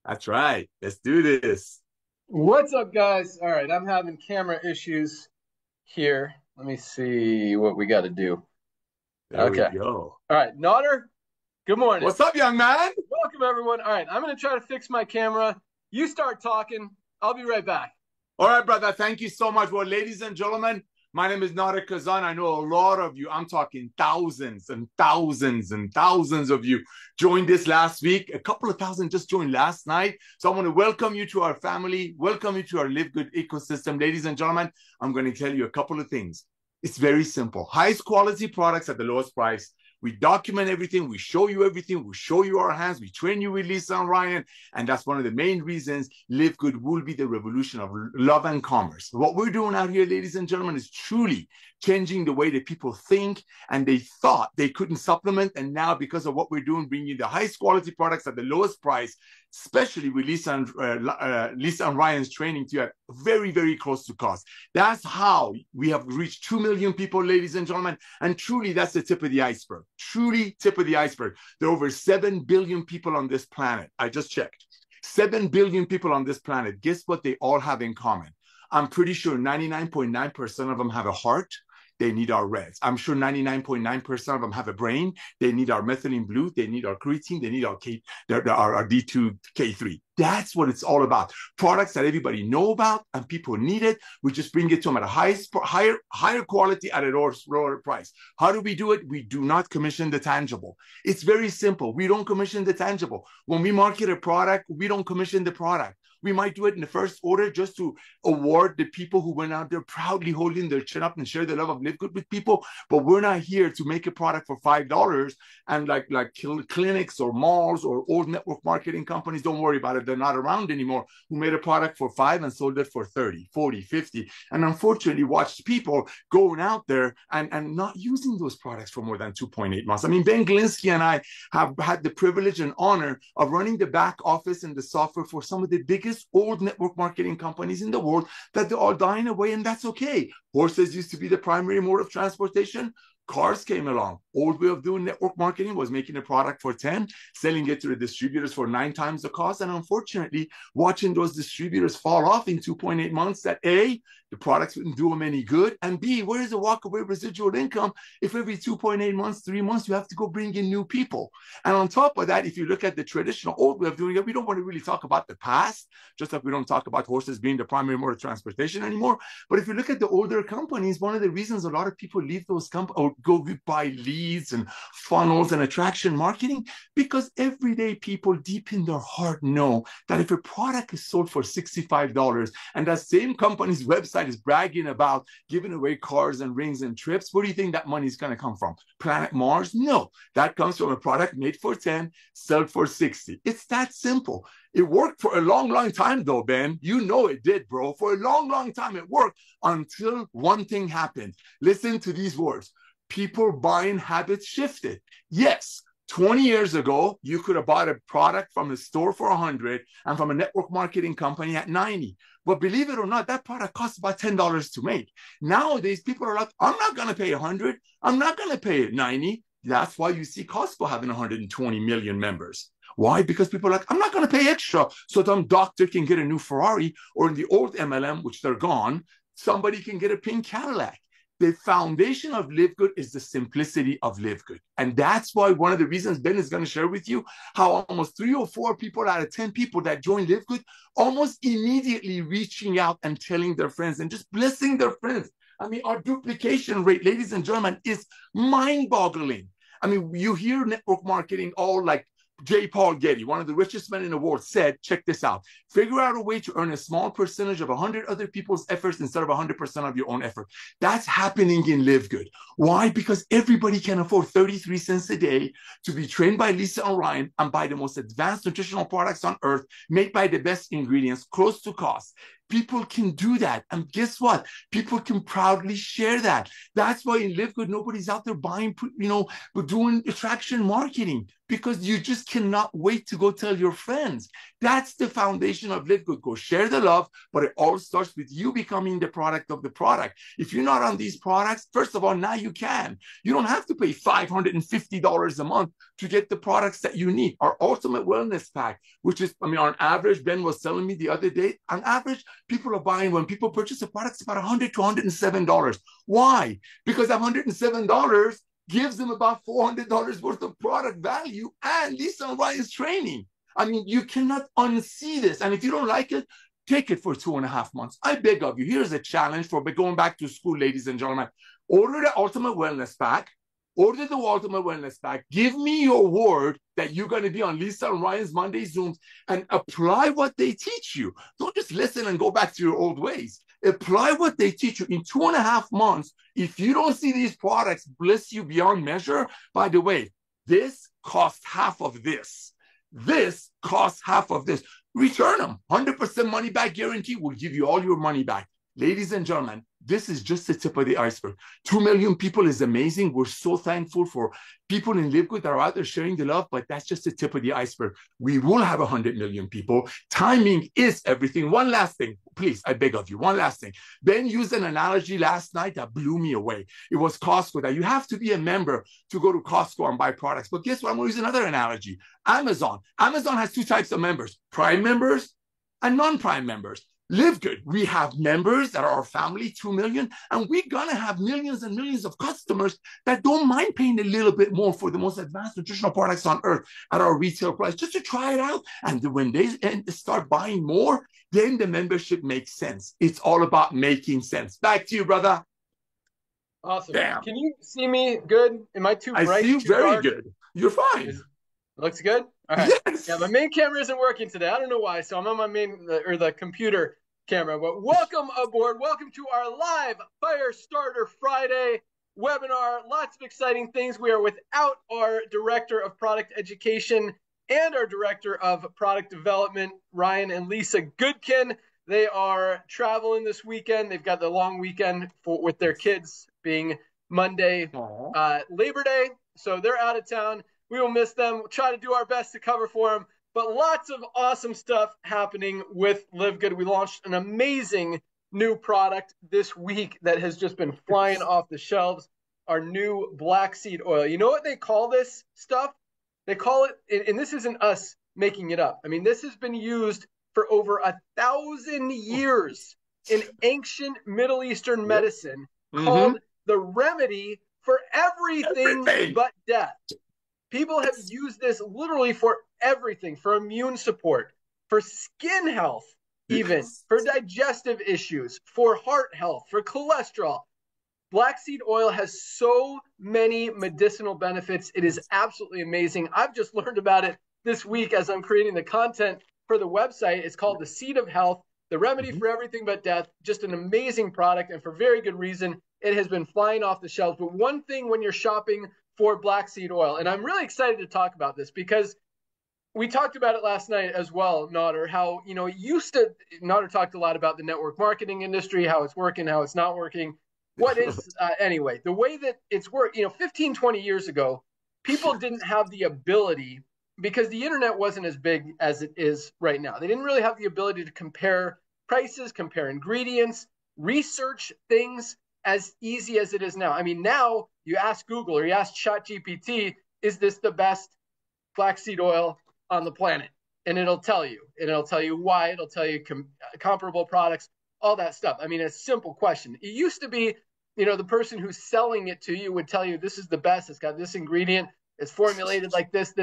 That's right. Let's do this. What's up, guys? All right, I'm having camera issues here. Let me see what we got to do. There we Okay. go. All right, Nodder, good morning. What's up, young man? Welcome, everyone. All right, I'm going to try to fix my camera. You start talking. I'll be right back. All right, brother. Thank you so much. Well, ladies and gentlemen, my name is Nader Kazan. I know a lot of you, I'm talking thousands and thousands and thousands of you joined this last week. A couple of thousand just joined last night. So I want to welcome you to our family, welcome you to our Live Good ecosystem. Ladies and gentlemen, I'm going to tell you a couple of things. It's very simple. Highest quality products at the lowest price. We document everything. We show you everything. We show you our hands. We train you with Lisa and Ryan. And that's one of the main reasons Live Good will be the revolution of love and commerce. What we're doing out here, ladies and gentlemen, is truly changing the way that people think. And they thought they couldn't supplement. And now, because of what we're doing, bringing you the highest quality products at the lowest price, especially with Lisa and Ryan's training to you at very, very close to cost. That's how we have reached 2 million people, ladies and gentlemen. And truly, that's the tip of the iceberg. Truly, tip of the iceberg. There are over 7 billion people on this planet. I just checked. 7 billion people on this planet. Guess what they all have in common? I'm pretty sure 99.9% of them have a heart. They need our reds. I'm sure 99.9% of them have a brain. They need our methylene blue. They need our creatine. They need our D2K3. That's what it's all about. Products that everybody know about and people need it. We just bring it to them at a higher quality at a lower price. How do we do it? We do not commission the tangible. It's very simple. We don't commission the tangible. When we market a product, we don't commission the product. We might do it in the first order just to award the people who went out there proudly holding their chin up and share the love of Live Good with people. But we're not here to make a product for $5 and like clinics or malls or old network marketing companies. Don't worry about it. They're not around anymore, who made a product for $5 and sold it for 30, 40, 50. And unfortunately watched people going out there and not using those products for more than 2.8 months. I mean, Ben Glinsky and I have had the privilege and honor of running the back office and the software for some of the biggest old network marketing companies in the world that they're all dying away, and that's okay. Horses used to be the primary mode of transportation. Cars came along. Old way of doing network marketing was making a product for 10, selling it to the distributors for 9 times the cost. And unfortunately, watching those distributors fall off in 2.8 months, that A, the products wouldn't do them any good. And B, where is the walkaway residual income if every 2.8 months, 3 months, you have to go bring in new people? And on top of that, if you look at the traditional old way of doing it, we don't want to really talk about the past, just like we don't talk about horses being the primary mode of transportation anymore. But if you look at the older companies, one of the reasons a lot of people leave those companies or go buy leads and funnels and attraction marketing, because everyday people deep in their heart know that if a product is sold for $65 and that same company's website is bragging about giving away cars and rings and trips, where do you think that money is going to come from? Planet Mars? No, that comes from a product made for 10, sold for 60. It's that simple. It worked for a long, long time, though, Ben. You know it did, bro. For a long, long time, it worked until one thing happened. Listen to these words. People buying habits shifted. Yes, 20 years ago, you could have bought a product from the store for 100 and from a network marketing company at 90. But believe it or not, that product costs about $10 to make. Nowadays, people are like, I'm not going to pay 100. I'm not going to pay 90. That's why you see Costco having 120 million members. Why? Because people are like, I'm not going to pay extra so some doctor can get a new Ferrari, or in the old MLM, which they're gone, somebody can get a pink Cadillac. The foundation of Live Good is the simplicity of Live Good. And that's why one of the reasons Ben is going to share with you how almost 3 or 4 people out of 10 people that join Live Good almost immediately reaching out and telling their friends and just blessing their friends. I mean, our duplication rate, ladies and gentlemen, is mind-boggling. I mean, you hear network marketing all like J. Paul Getty, one of the richest men in the world, said, check this out, figure out a way to earn a small percentage of 100 other people's efforts instead of 100% of your own effort. That's happening in Live Good. Why? Because everybody can afford 33 cents a day to be trained by Lisa and Ryan and buy the most advanced nutritional products on earth, made by the best ingredients, close to cost. People can do that. And guess what? People can proudly share that. That's why in LiveGood, nobody's out there buying, doing attraction marketing, because you just cannot wait to go tell your friends. That's the foundation of LiveGood. Go share the love, but it all starts with you becoming the product of the product. If you're not on these products, first of all, now you can. You don't have to pay $550 a month to get the products that you need. Our Ultimate Wellness Pack, which is, on average, Ben was telling me the other day, on average, people are buying, when people purchase a product, it's about $100 to $107. Why? Because that $107 gives them about $400 worth of product value and Lisa and Ryan's training. You cannot unsee this. And if you don't like it, take it for 2.5 months. I beg of you. Here's a challenge for going back to school, ladies and gentlemen. Order the Ultimate Wellness Pack. Order the Ultimate Wellness Pack. Give me your word that you're going to be on Lisa and Ryan's Monday Zooms and apply what they teach you. Don't just listen and go back to your old ways. Apply what they teach you in 2.5 months. If you don't see these products bless you beyond measure, by the way, this costs half of this. This costs half of this. Return them. 100% money back guarantee will give you all your money back. Ladies and gentlemen, this is just the tip of the iceberg. 2 million people is amazing. We're so thankful for people in LiveGood that are out there sharing the love, but that's just the tip of the iceberg. We will have 100 million people. Timing is everything. One last thing, please, I beg of you, one last thing. Ben used an analogy last night that blew me away. It was Costco, that you have to be a member to go to Costco and buy products. But guess what? I'm going to use another analogy. Amazon. Amazon has 2 types of members, Prime members and non-Prime members. LiveGood, we have members that are our family, 2 million, and we're going to have millions and millions of customers that don't mind paying a little bit more for the most advanced nutritional products on earth at our retail price, just to try it out. And when they start buying more, then the membership makes sense. It's all about making sense. Back to you, brother. Awesome. Bam. Can you see me good? Am I too bright? I see you very good. You're fine. Looks good? All right. Yes. Yeah, my main camera isn't working today. I don't know why. So I'm on my the computer camera. But welcome aboard. Welcome to our live Firestarter-Friday webinar. Lots of exciting things. We are without our Director of Product Education and our Director of Product Development, Ryan and Lisa Goodkin. They are traveling this weekend. They've got the long weekend with their kids, being Monday, Labor Day. So they're out of town. We will miss them. We'll try to do our best to cover for them. But lots of awesome stuff happening with LiveGood. We launched an amazing new product this week that has just been flying off the shelves. Our new black seed oil. You know what they call this stuff? They call it, and this isn't us making it up. This has been used for over 1,000 years in ancient Middle Eastern medicine, called the remedy for everything but death. People have used this literally for everything, for immune support, for skin health, even for digestive issues, for heart health, for cholesterol. Black seed oil has so many medicinal benefits. It is absolutely amazing. I've just learned about it this week as I'm creating the content for the website. It's called the Seed of Health, the remedy for everything but death. Just an amazing product, and for very good reason. It has been flying off the shelves. But one thing when you're shopping for black seed oil, and I'm really excited to talk about this because we talked about it last night as well, Nader, how, Nader talked a lot about the network marketing industry, how it's working, how it's not working. What is, anyway, the way that it's worked, 15, 20 years ago, people didn't have the ability, because the internet wasn't as big as it is right now. They didn't really have the ability to compare prices, compare ingredients, research things as easy as it is now. Now you ask Google or you ask ChatGPT, is this the best flaxseed oil on the planet? And it'll tell you. And it'll tell you why. It'll tell you comparable products, all that stuff. A simple question. It used to be, the person who's selling it to you would tell you, this is the best. It's got this ingredient. It's formulated like this,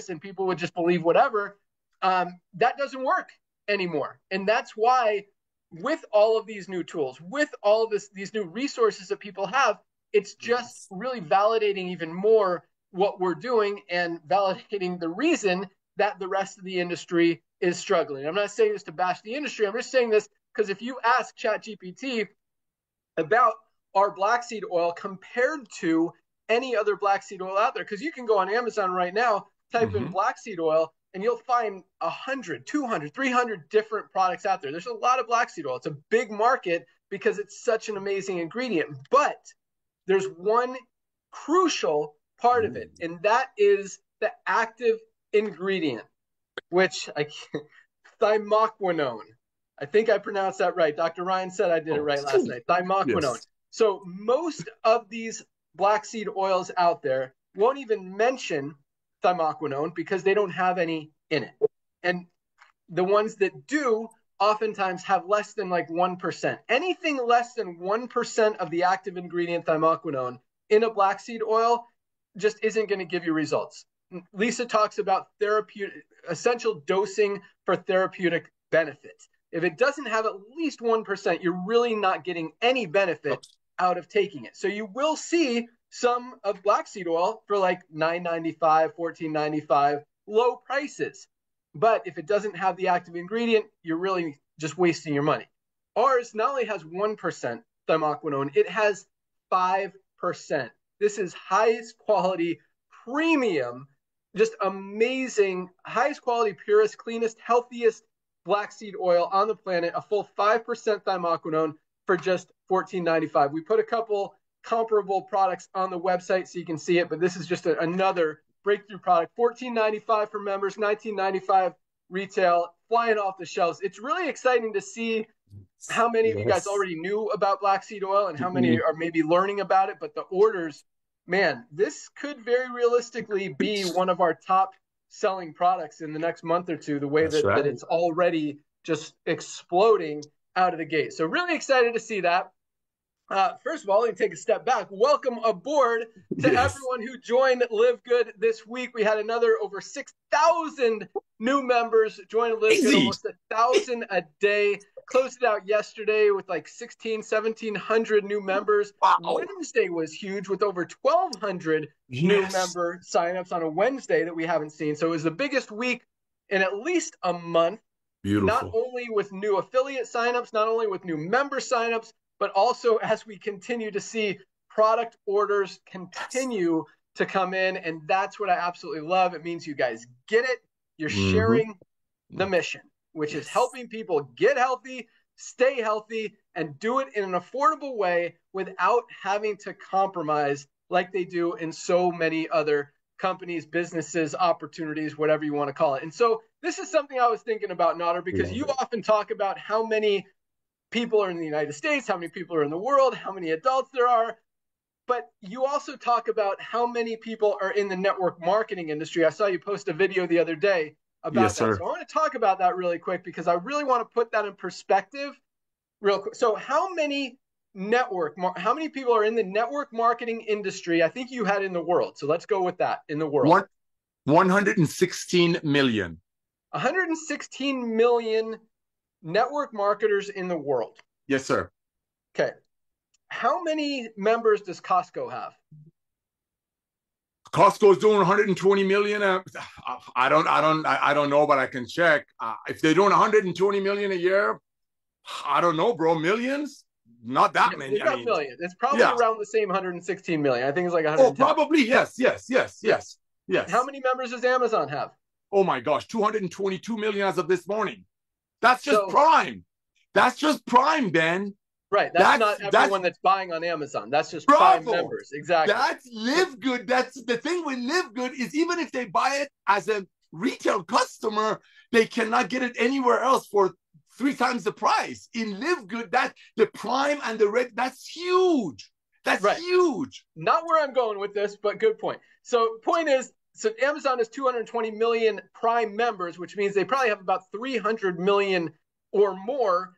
and people would just believe whatever. That doesn't work anymore. And that's why, with all of these new tools, with all of these new resources that people have, it's just really validating even more what we're doing and validating the reason that the rest of the industry is struggling. I'm not saying this to bash the industry. I'm just saying this because if you ask ChatGPT about our black seed oil compared to any other black seed oil out there, because you can go on Amazon right now, type in black seed oil, and you'll find 100, 200, 300 different products out there. There's a lot of black seed oil. It's a big market because it's such an amazing ingredient. But there's one crucial part of it, and that is the active ingredient, which thymoquinone. I think I pronounced that right. Dr. Ryan said I did it right last night. Thymoquinone. Yes. So most of these black seed oils out there won't even mention thymoquinone because they don't have any in it. And the ones that do oftentimes have less than like 1%. Anything less than 1% of the active ingredient thymoquinone in a black seed oil just isn't going to give you results. Lisa talks about essential dosing for therapeutic benefits. If it doesn't have at least 1%, you're really not getting any benefit out of taking it. So you will see some of black seed oil for like $9.95, $14.95, low prices. But if it doesn't have the active ingredient, you're really just wasting your money. Ours not only has 1% thymoquinone, it has 5%. This is highest quality, premium, just amazing, highest quality, purest, cleanest, healthiest black seed oil on the planet, a full 5% thymoquinone for just $14.95. We put a couple comparable products on the website so you can see it, but this is just another breakthrough product. $14.95 for members, $19.95 retail, flying off the shelves. It's really exciting to see how many of you guys already knew about black seed oil and how many are maybe learning about it, but the orders, man, this could very realistically be one of our top selling products in the next month or two, the way that it's already just exploding out of the gate. So really excited to see that. First of all, let me take a step back. Welcome aboard to everyone who joined LiveGood this week. We had another over 6,000 new members join LiveGood, almost 1,000 a day. Closed it out yesterday with like 1,700 new members. Wow. Wednesday was huge with over 1,200 new member signups on a Wednesday that we haven't seen. So it was the biggest week in at least a month. Beautiful. Not only with new affiliate signups, not only with new member signups, but also as we continue to see product orders continue to come in. And that's what I absolutely love. It means you guys get it. You're sharing the mission, which is helping people get healthy, stay healthy, and do it in an affordable way without having to compromise like they do in so many other companies, businesses, opportunities, whatever you want to call it. And so this is something I was thinking about, Nader, because you often talk about how many people are in the United States, how many people are in the world, how many adults there are. But you also talk about how many people are in the network marketing industry. I saw you post a video the other day about that. Sir. So I want to talk about that really quick because I really want to put that in perspective real quick. So how many people are in the network marketing industry? I think you had in the world. So let's go with that in the world. 116 million. 116 million network marketers in the world. Yes, sir. Okay. How many members does Costco have? Costco's doing 120 million. I don't know, but I can check. If they're doing 120 million a year, I don't know, bro. Millions? Not that many. It's not millions. It's probably around the same 116 million. I think it's like 110. Oh, probably. Yes. How many members does Amazon have? Oh my gosh, 222 million as of this morning. That's just Prime. That's just Prime, Ben. Right. That's not everyone that's buying on Amazon. That's just Prime members. Exactly. That's LiveGood. That's the thing with LiveGood is even if they buy it as a retail customer, they cannot get it anywhere else for 3 times the price. In LiveGood, that the Prime and the Red, that's huge. That's huge. Not where I'm going with this, but good point. So point is, so Amazon has 220 million Prime members, which means they probably have about 300 million or more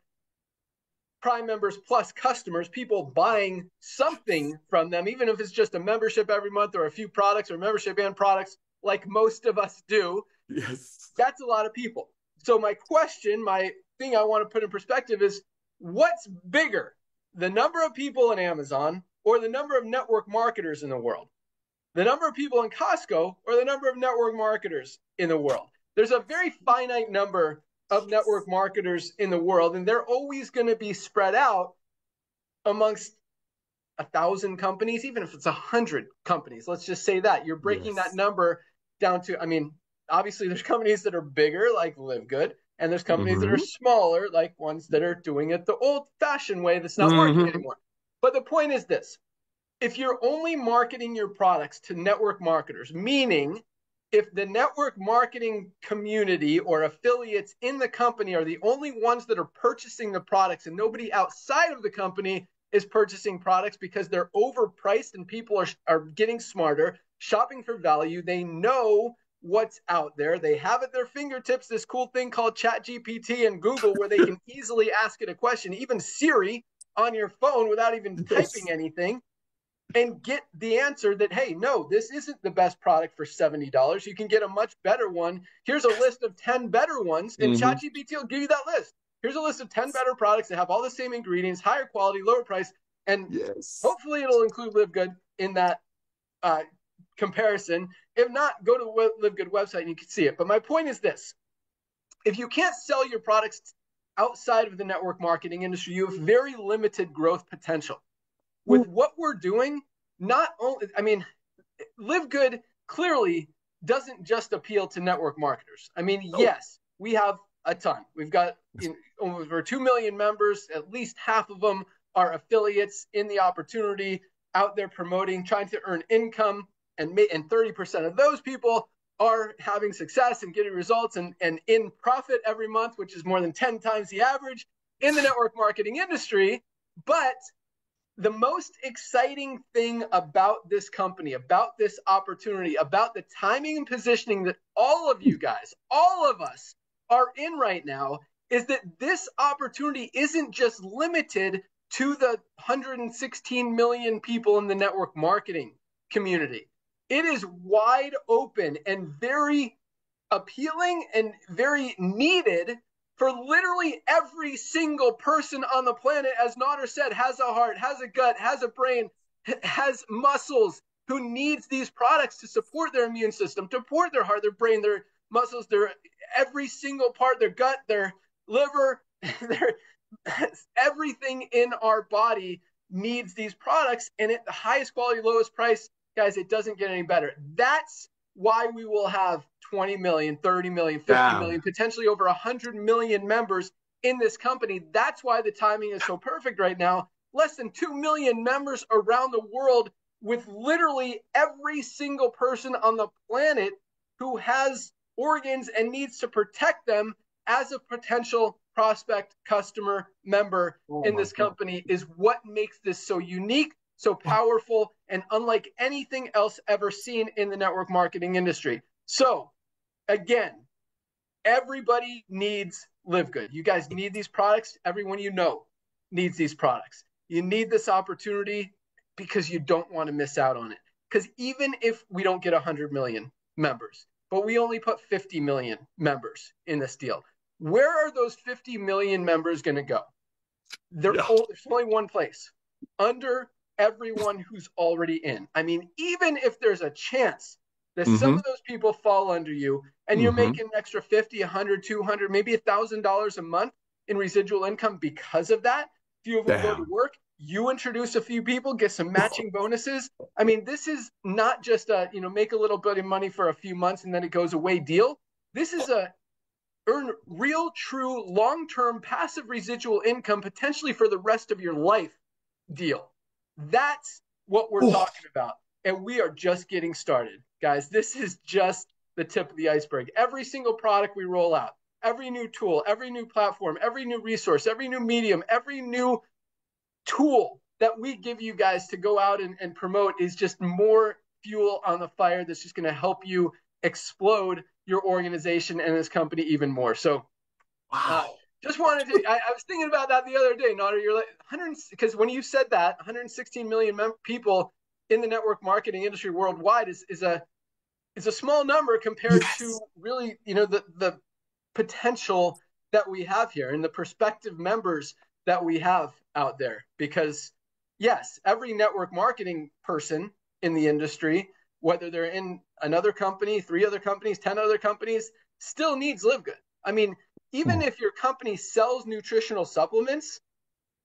Prime members plus customers, people buying something from them, even if it's just a membership every month or a few products or membership and products like most of us do. Yes. That's a lot of people. So my thing I want to put in perspective is what's bigger, the number of people in Amazon or the number of network marketers in the world? The number of people in Costco or the number of network marketers in the world? There's a very finite number of network marketers in the world, and they're always going to be spread out amongst 1,000 companies, even if it's 100 companies. Let's just say that. You're breaking that number down to, obviously there's companies that are bigger like LiveGood, and there's companies that are Mm-hmm. smaller like ones that are doing it the old-fashioned way that's not working Mm-hmm. anymore. But the point is this: if you're only marketing your products to network marketers, meaning if the network marketing community or affiliates in the company are the only ones that are purchasing the products and nobody outside of the company is purchasing products because they're overpriced and people are getting smarter, shopping for value, they know what's out there. They have at their fingertips this cool thing called ChatGPT and Google where they can easily ask it a question, even Siri on your phone without even Yes. typing anything, and get the answer that, hey, no, this isn't the best product for $70. You can get a much better one. Here's a list of 10 better ones, and Mm-hmm. ChatGPT will give you that list. Here's a list of 10 better products that have all the same ingredients, higher quality, lower price, and Yes. hopefully it'll include LiveGood in that uh, comparison. If not, go to the LiveGood website and you can see it. But my point is this: if you can't sell your products outside of the network marketing industry, you have very limited growth potential. With what we're doing, not only, I mean, LiveGood clearly doesn't just appeal to network marketers. I mean, Oh. yes, we have a ton. We've got over 2 million members. At least half of them are affiliates in the opportunity, out there promoting, trying to earn income. And 30% of those people are having success and getting results and in profit every month, which is more than 10 times the average in the network marketing industry. But the most exciting thing about this company, about this opportunity, about the timing and positioning that all of you guys, all of us are in right now is that this opportunity isn't just limited to the 116 million people in the network marketing community. It is wide open and very appealing and very needed for literally every single person on the planet, as Nader said, has a heart, has a gut, has a brain, has muscles, who needs these products to support their immune system, to support their heart, their brain, their muscles, their every single part, their gut, their liver, their everything in our body needs these products. And at the highest quality, lowest price, guys, it doesn't get any better. That's why we will have 20 million, 30 million, 50 million, potentially over 100 million members in this company. That's why the timing is so perfect right now. Less than 2 million members around the world, with literally every single person on the planet who has organs and needs to protect them as a potential prospect, customer, member in this company, is what makes this so unique, so powerful, and unlike anything else ever seen in the network marketing industry. So again, everybody needs LiveGood. You guys need these products. Everyone you know needs these products. You need this opportunity because you don't want to miss out on it. Because even if we don't get 100 million members, but we only put 50 million members in this deal, where are those 50 million members going to go? There's only one place: under everyone who's already in. I mean, even if there's a chance that some of those people fall under you and you're making an extra 50, 100, 200, maybe $1,000 a month in residual income because of that, few of them go to work, you introduce a few people, get some matching bonuses. I mean, this is not just a, make a little bit of money for a few months and then it goes away deal. This is a earn real, true, long-term passive residual income potentially for the rest of your life deal. That's what we're talking about. And we are just getting started, guys. This is just the tip of the iceberg. Every single product we roll out, every new tool, every new platform, every new resource, every new medium, every new tool that we give you guys to go out and promote is just more fuel on the fire that's just going to help you explode your organization and this company even more. So just wanted to, I was thinking about that the other day, Nader. You're like 100, because when you said that 116 million people in the network marketing industry worldwide is a small number compared to really, the potential that we have here and the prospective members that we have out there. Because yes, every network marketing person in the industry, whether they're in another company, 3 other companies, 10 other companies, still needs LiveGood. I mean, even if your company sells nutritional supplements,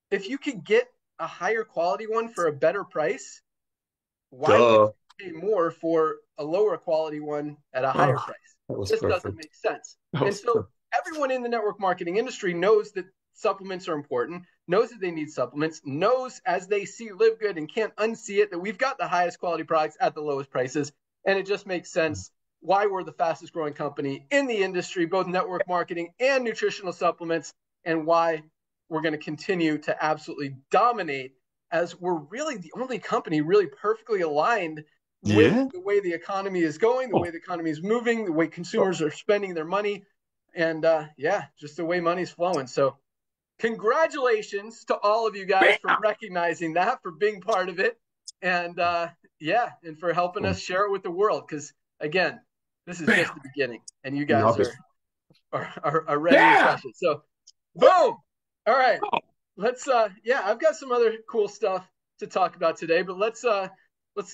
if you could get a higher quality one for a better price, why would you pay more for a lower quality one at a higher price? That was Just doesn't perfect. make sense. That And was so perfect. everyone in the network marketing industry knows that supplements are important, knows that they need supplements, knows as they see LiveGood and can't unsee it that we've got the highest quality products at the lowest prices. And it just makes sense why we're the fastest growing company in the industry, both network marketing and nutritional supplements, and why we're going to continue to absolutely dominate as we're really the only company really perfectly aligned with Yeah. the way the economy is going, the way the economy is moving, the way consumers are spending their money, and just the way money's flowing. So congratulations to all of you guys for recognizing that, for being part of it, and and for helping us share it with the world. Because again, this is just Bam. the beginning, and you guys Love it. are ready to Yeah. crush it. So, boom! All right, let's. I've got some other cool stuff to talk about today, but let's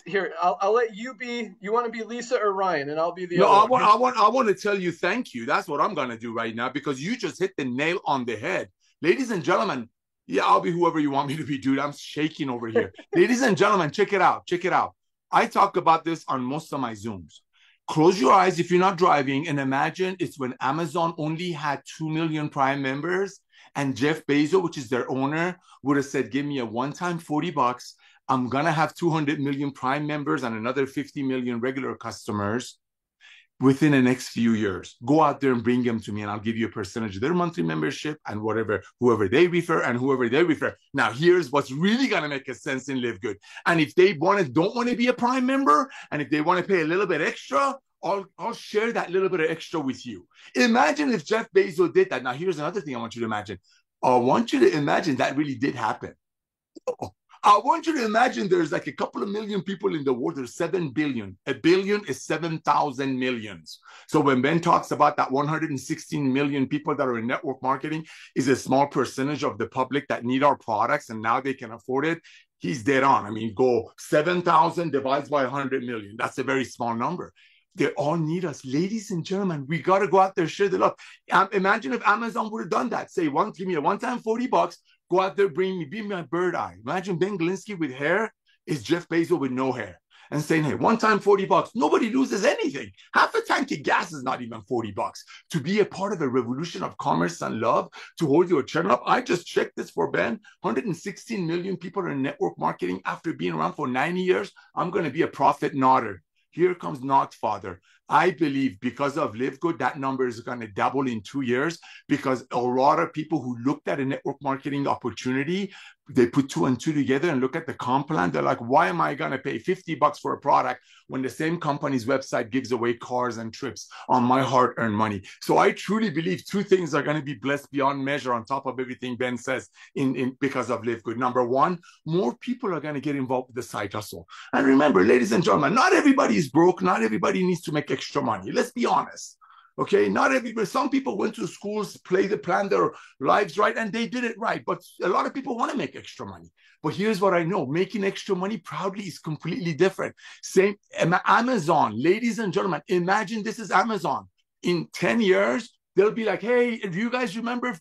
hear. I'll let you be. You want to be Lisa or Ryan, and I'll be the No, other one. I want to tell you thank you. That's what I'm gonna do right now because you just hit the nail on the head. Ladies and gentlemen, yeah, I'll be whoever you want me to be, dude. I'm shaking over here. Ladies and gentlemen, check it out. Check it out. I talk about this on most of my Zooms. Close your eyes if you're not driving and imagine it's when Amazon only had 2 million Prime members and Jeff Bezos, which is their owner, would have said, give me a one-time $40. I'm going to have 200 million Prime members and another 50 million regular customers within the next few years. Go out there and bring them to me, and I'll give you a percentage of their monthly membership and whoever they refer and whoever they refer. Now, here's what's really going to make a sense in LiveGood. And if they don't want to be a Prime member, and if they want to pay a little bit extra, I'll share that little bit of extra with you. Imagine if Jeff Bezos did that. Now, here's another thing I want you to imagine. I want you to imagine that really did happen. I want you to imagine there's like a couple of million people in the world. There's 7 billion. A billion is 7,000 millions. So when Ben talks about that 116 million people that are in network marketing is a small percentage of the public that need our products and now they can afford it, he's dead on. I mean, go 7,000 divides by 100 million. That's a very small number. They all need us. Ladies and gentlemen, we got to go out there, share the love. Imagine if Amazon would have done that. Say, give me a one-time $40. Go out there, be my bird eye. Imagine Ben Glinsky with hair is Jeff Bezos with no hair. And saying, hey, one time $40, nobody loses anything. Half a tank of gas is not even $40. To be a part of a revolution of commerce and love, to hold your channel up. I just checked this for Ben. 116 million people are in network marketing after being around for 90 years. I'm going to be a profit nodder. Here comes Not Father. I believe because of LiveGood, that number is going to double in 2 years because a lot of people who looked at a network marketing opportunity, they put 2 and 2 together and look at the comp plan. They're like, why am I going to pay $50 for a product when the same company's website gives away cars and trips on my hard-earned money? So I truly believe 2 things are going to be blessed beyond measure on top of everything Ben says because of LiveGood. Number 1, more people are going to get involved with the side hustle. And remember, ladies and gentlemen, not everybody is broke. Not everybody needs to make extra money. Let's be honest. Okay, not everybody. Some people went to schools, plan their lives right, and they did it right. But a lot of people want to make extra money. But here's what I know: making extra money proudly is completely different. Same Amazon, ladies and gentlemen. Imagine this is Amazon. In 10 years, they'll be like, hey, if you guys remember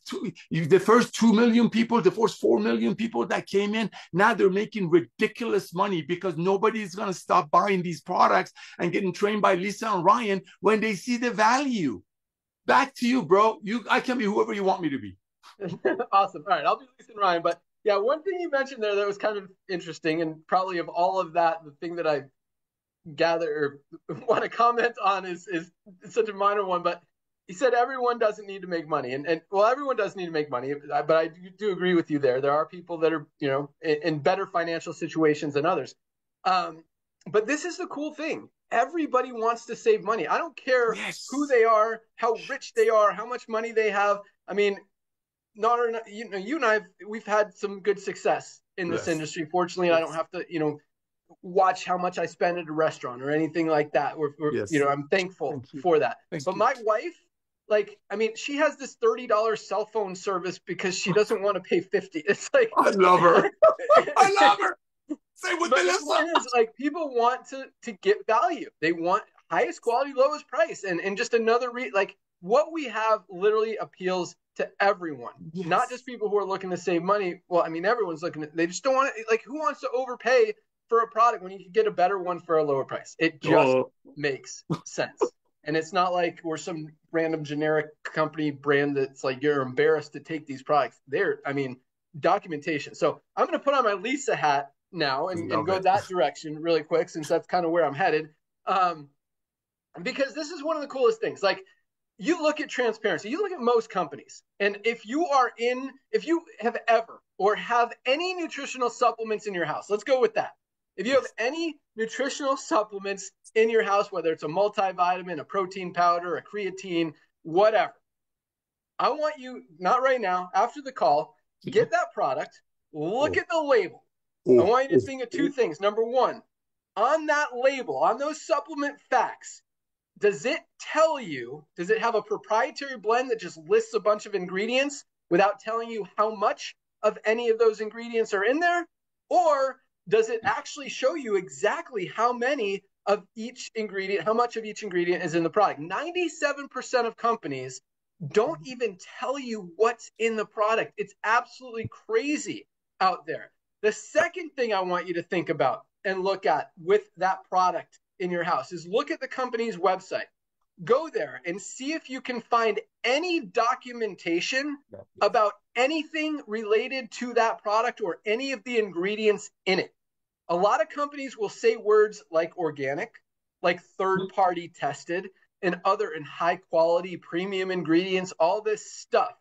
the first 2 million people, the first 4 million people that came in, now they're making ridiculous money because nobody's going to stop buying these products and getting trained by Lisa and Ryan when they see the value. Back to you, bro. I can be whoever you want me to be. Awesome. All right, I'll be Lisa and Ryan. But yeah, one thing you mentioned there that was kind of interesting, and probably of all of that, the thing that I gather or want to comment on is such a minor one, but he said everyone doesn't need to make money, and well, everyone does need to make money, but I do agree with you there. There are people that are in better financial situations than others, but this is the cool thing. Everybody wants to save money. I don't care who they are, how rich they are, how much money they have. I mean, you and I we've had some good success in this industry. Fortunately, I don't have to watch how much I spend at a restaurant or anything like that. I'm thankful for that. But my wife, she has this $30 cell phone service because she doesn't want to pay $50. It's like I love her. I love her. Say what the point is, people want to get value. They want highest quality, lowest price, and just another what we have literally appeals to everyone, not just people who are looking to save money. Well, I mean, everyone's looking. They just don't want to. Who wants to overpay for a product when you can get a better one for a lower price? It just makes sense. And it's not like we're some random generic company brand that's like you're embarrassed to take these products. Documentation. So I'm going to put on my Lisa hat now and go that direction really quick, since that's kind of where I'm headed. Because this is one of the coolest things. Like, you look at transparency, you look at most companies, and if you have ever or have any nutritional supplements in your house, let's go with that. If you have any nutritional supplements in your house, whether it's a multivitamin, a protein powder, a creatine, whatever, I want you, not right now, after the call, get that product, look at the label. I want you to think of two things. Number one, on that label, on those supplement facts, does it have a proprietary blend that just lists a bunch of ingredients without telling you how much of any of those ingredients are in there? Or does it actually show you exactly how much of each ingredient is in the product? 97% of companies don't even tell you what's in the product. It's absolutely crazy out there. The second thing I want you to think about and look at with that product in your house is look at the company's website. Go there and see if you can find any documentation about anything related to that product or any of the ingredients in it. A lot of companies will say words like organic, like third-party tested, and high quality premium ingredients, all this stuff.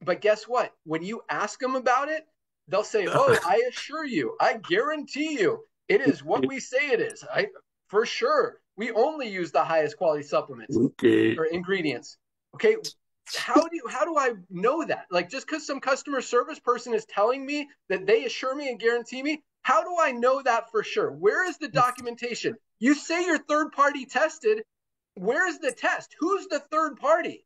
But guess what? When you ask them about it, they'll say, oh, I assure you, I guarantee you, it is what we say it is. For sure, we only use the highest quality supplements or ingredients. Okay, how do I know that? Like, just because some customer service person is telling me that they assure me and guarantee me, how do I know that for sure? Where is the documentation? You say you're third party tested. Where is the test? Who's the third party?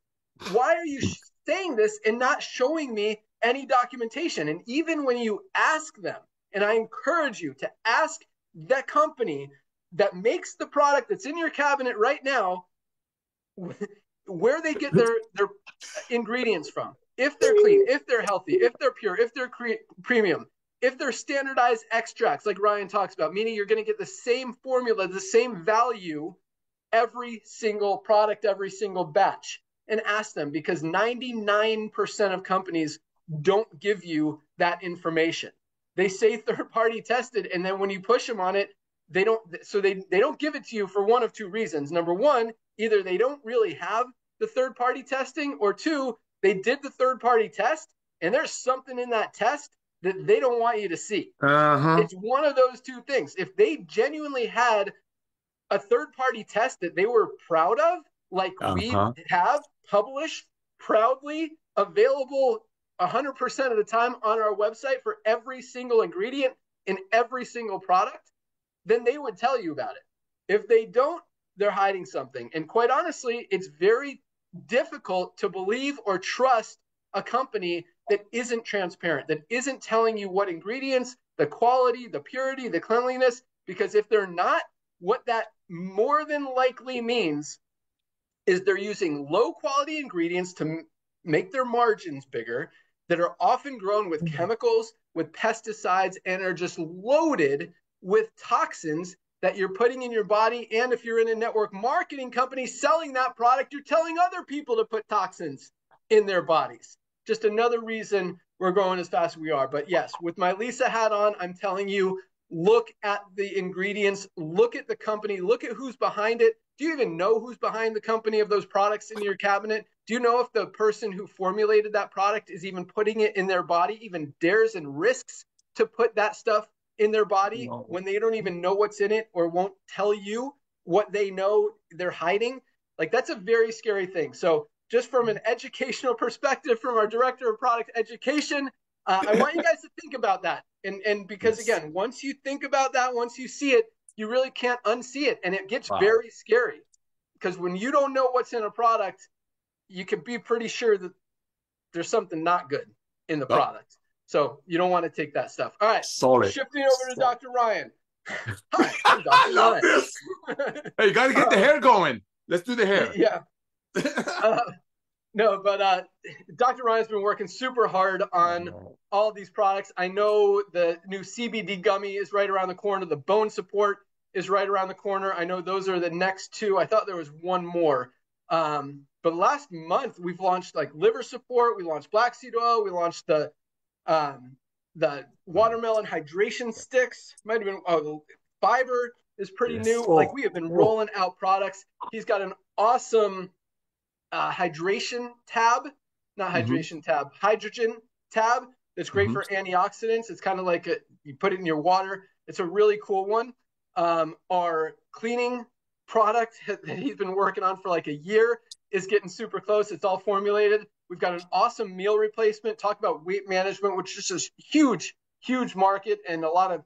Why are you saying this and not showing me any documentation? And even when you ask them, and I encourage you to ask the company that makes the product that's in your cabinet right now, where they get their ingredients from, if they're clean, if they're healthy, if they're pure, if they're premium, if they're standardized extracts like Ryan talks about, meaning you're going to get the same formula, the same value, every single product, every single batch, and ask them, because 99% of companies don't give you that information. They say third-party tested, and then when you push them on it, they don't give it to you for one of two reasons. Number one, either they don't really have the third-party testing, or two, they did the third-party test, and there's something in that test that they don't want you to see. It's one of those two things. If they genuinely had a third-party test that they were proud of, like we have published, proudly available 100% of the time on our website for every single ingredient in every single product, then they would tell you about it. If they don't, they're hiding something. And quite honestly, it's very difficult to believe or trust a company that isn't transparent, that isn't telling you what ingredients, the quality, the purity, the cleanliness, because if they're not, what that more than likely means is they're using low quality ingredients to make their margins bigger, that are often grown with chemicals, with pesticides, and are just loaded with toxins that you're putting in your body. And if you're in a network marketing company selling that product, you're telling other people to put toxins in their bodies. Just another reason we're growing as fast as we are. But yes, with my Lisa hat on, I'm telling you, look at the ingredients, look at the company, look at who's behind it. Do you even know who's behind the company of those products in your cabinet? Do you know if the person who formulated that product is even putting it in their body, even dares and risks to put that stuff in their body when they don't even know what's in it or won't tell you what they know they're hiding? Like, that's a very scary thing. So just from an educational perspective, from our director of product education, I want you guys to think about that. And because again, once you think about that, once you see it, you really can't unsee it. And it gets very scary, because when you don't know what's in a product, you can be pretty sure that there's something not good in the product. So you don't want to take that stuff. All right. Shifting over to Dr. Ryan. Hi, I'm Dr. Ryan. This. Hey, you got to get the hair going. Let's do the hair. Yeah. No, but Dr. Ryan's been working super hard on all these products. I know the new CBD gummy is right around the corner, the bone support is right around the corner. I know those are the next two. I thought there was one more. But last month we've launched like liver support. We launched black seed oil. We launched the watermelon hydration sticks. Might have been the fiber is pretty new. Like we have been rolling out products. He's got an awesome hydration tab, not hydration tab, hydrogen tab. That's great for antioxidants. It's kind of like you put it in your water. It's a really cool one. Our cleaning product that he's been working on for like a year is getting super close. It's all formulated. We've got an awesome meal replacement. Talk about weight management, which is a huge, huge market and a lot of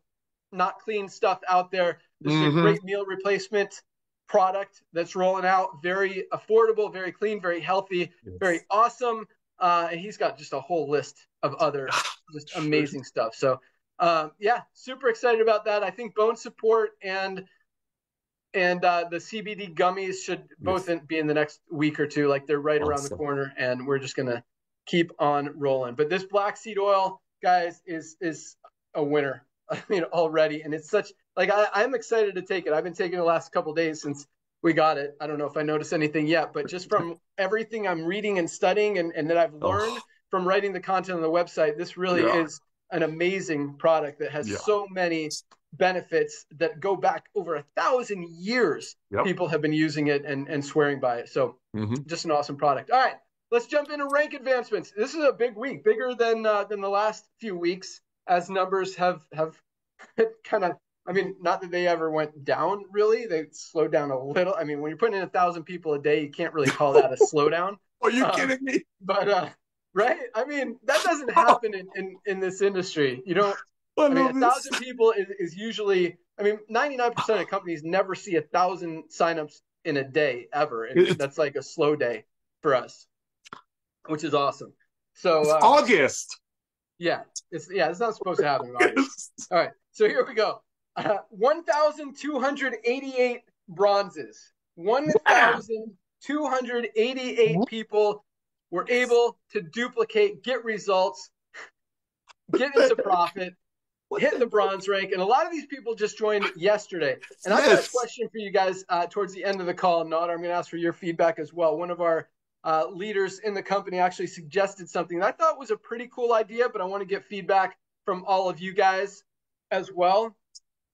not clean stuff out there. This is a great meal replacement product that's rolling out. Very affordable, very clean, very healthy, very awesome. And he's got just a whole list of other just amazing stuff. So yeah, super excited about that. I think bone support and the CBD gummies should both be in the next week or two. Like they're right around the corner, and we're just gonna keep on rolling. But this black seed oil, guys, is a winner. I mean, already, and it's such like I'm excited to take it. I've been taking it the last couple of days since we got it. I don't know if I noticed anything yet, but just from everything I'm reading and studying and that I've learned from writing the content on the website, this really is an amazing product that has so many benefits that go back over 1,000 years. People have been using it and swearing by it. So just an awesome product. All right, let's jump into rank advancements. This is a big week, bigger than the last few weeks, as numbers have kind of, I mean, not that they ever went down, really. They slowed down a little. I mean, when you're putting in 1,000 people a day, you can't really call that a slowdown. Are you kidding me? But, right? I mean, that doesn't happen in this industry. You don't, I mean, 1,000 people is usually, I mean, 99% of companies never see 1,000 signups in a day ever. And that's like a slow day for us, which is awesome. So it's August. Yeah, it's not supposed to happen in August. All right, so here we go. 1,288 bronzes. 1,288 people were able to duplicate, get results, get into profit, hit the bronze rank. And a lot of these people just joined yesterday. And I've got a question for you guys towards the end of the call. Nod, I'm going to ask for your feedback as well. One of our leaders in the company actually suggested something that I thought was a pretty cool idea, but I want to get feedback from all of you guys as well.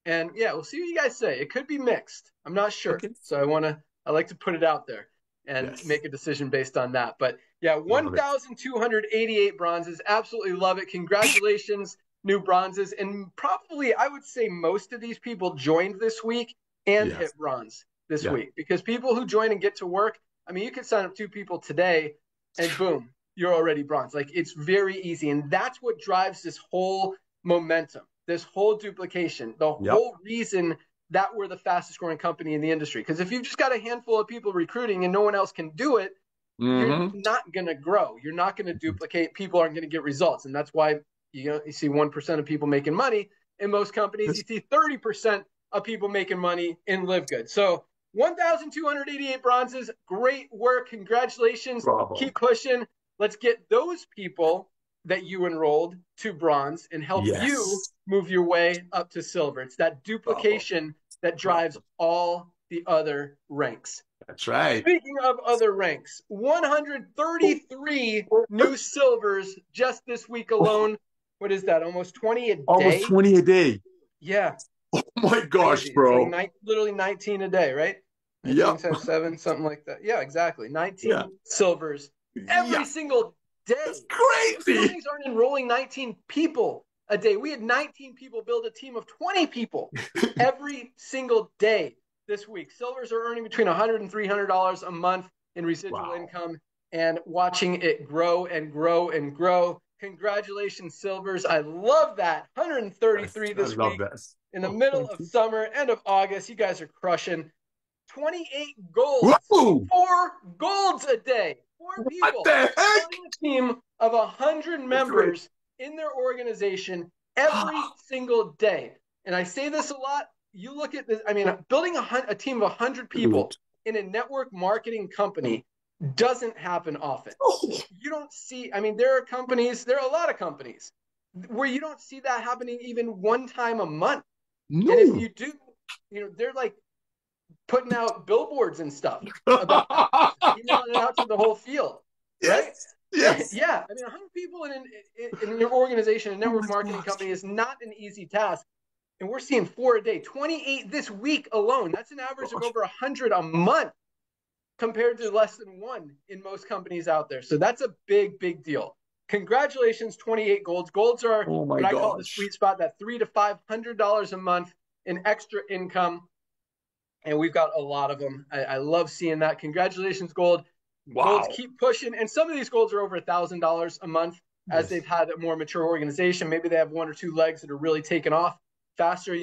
And yeah, we'll see what you guys say. It could be mixed. I'm not sure. So I like to put it out there and make a decision based on that. But yeah, 1,288 bronzes. Absolutely love it. Congratulations, new bronzes. And probably I would say most of these people joined this week and hit bronze this week, because people who join and get to work, I mean, you could sign up 2 people today and boom, you're already bronze. Like, it's very easy. And that's what drives this whole momentum, this whole duplication, the whole reason that we're the fastest growing company in the industry. Because if you've just got a handful of people recruiting and no one else can do it, you're not going to grow. You're not going to duplicate. People aren't going to get results. And that's why you see 1% of people making money in most companies. You see 30% of people making money in LiveGood. So 1,288 bronzes. Great work. Congratulations. Bravo. Keep pushing. Let's get those people that you enrolled to bronze and help you move your way up to silver. It's that duplication that drives all the other ranks. That's right. Speaking of other ranks, 133 new silvers just this week alone. What is that? Almost 20 a day? Almost 20 a day. Yeah. Oh my gosh, crazy. bro. Like literally 19 a day, right? 19 times 7, something like that. Yeah, exactly. 19 silvers every single day. That's crazy. Companies aren't enrolling 19 people a day. We had 19 people build a team of 20 people every single day this week. Silvers are earning between $100 and $300 a month in residual income, and watching it grow and grow and grow. Congratulations, Silvers. I love that. 133 this week in the middle of summer, end of August. You guys are crushing. 28 golds. Whoa. 4 golds a day. 4 people. What the heck? Building a team of 100 members in their organization every single day. And I say this a lot. You look at this. I mean, building a team of 100 people in a network marketing company doesn't happen often. You don't see, I mean, there are a lot of companies where you don't see that happening even one time a month. No. And if you do, they're like putting out billboards and stuff about emailing it out to the whole field, right? Yes. Yeah. I mean, 100 people in your organization, a network marketing company, is not an easy task. And we're seeing 4 a day, 28 this week alone. That's an average of over 100 a month compared to less than 1 in most companies out there. So that's a big, big deal. Congratulations, 28 golds. Golds are what I call the sweet spot, that $300 to $500 a month in extra income. And we've got a lot of them. I love seeing that. Congratulations, gold. Wow. Golds keep pushing. And some of these golds are over $1,000 a month as they've had a more mature organization. Maybe they have 1 or 2 legs that are really taken off faster.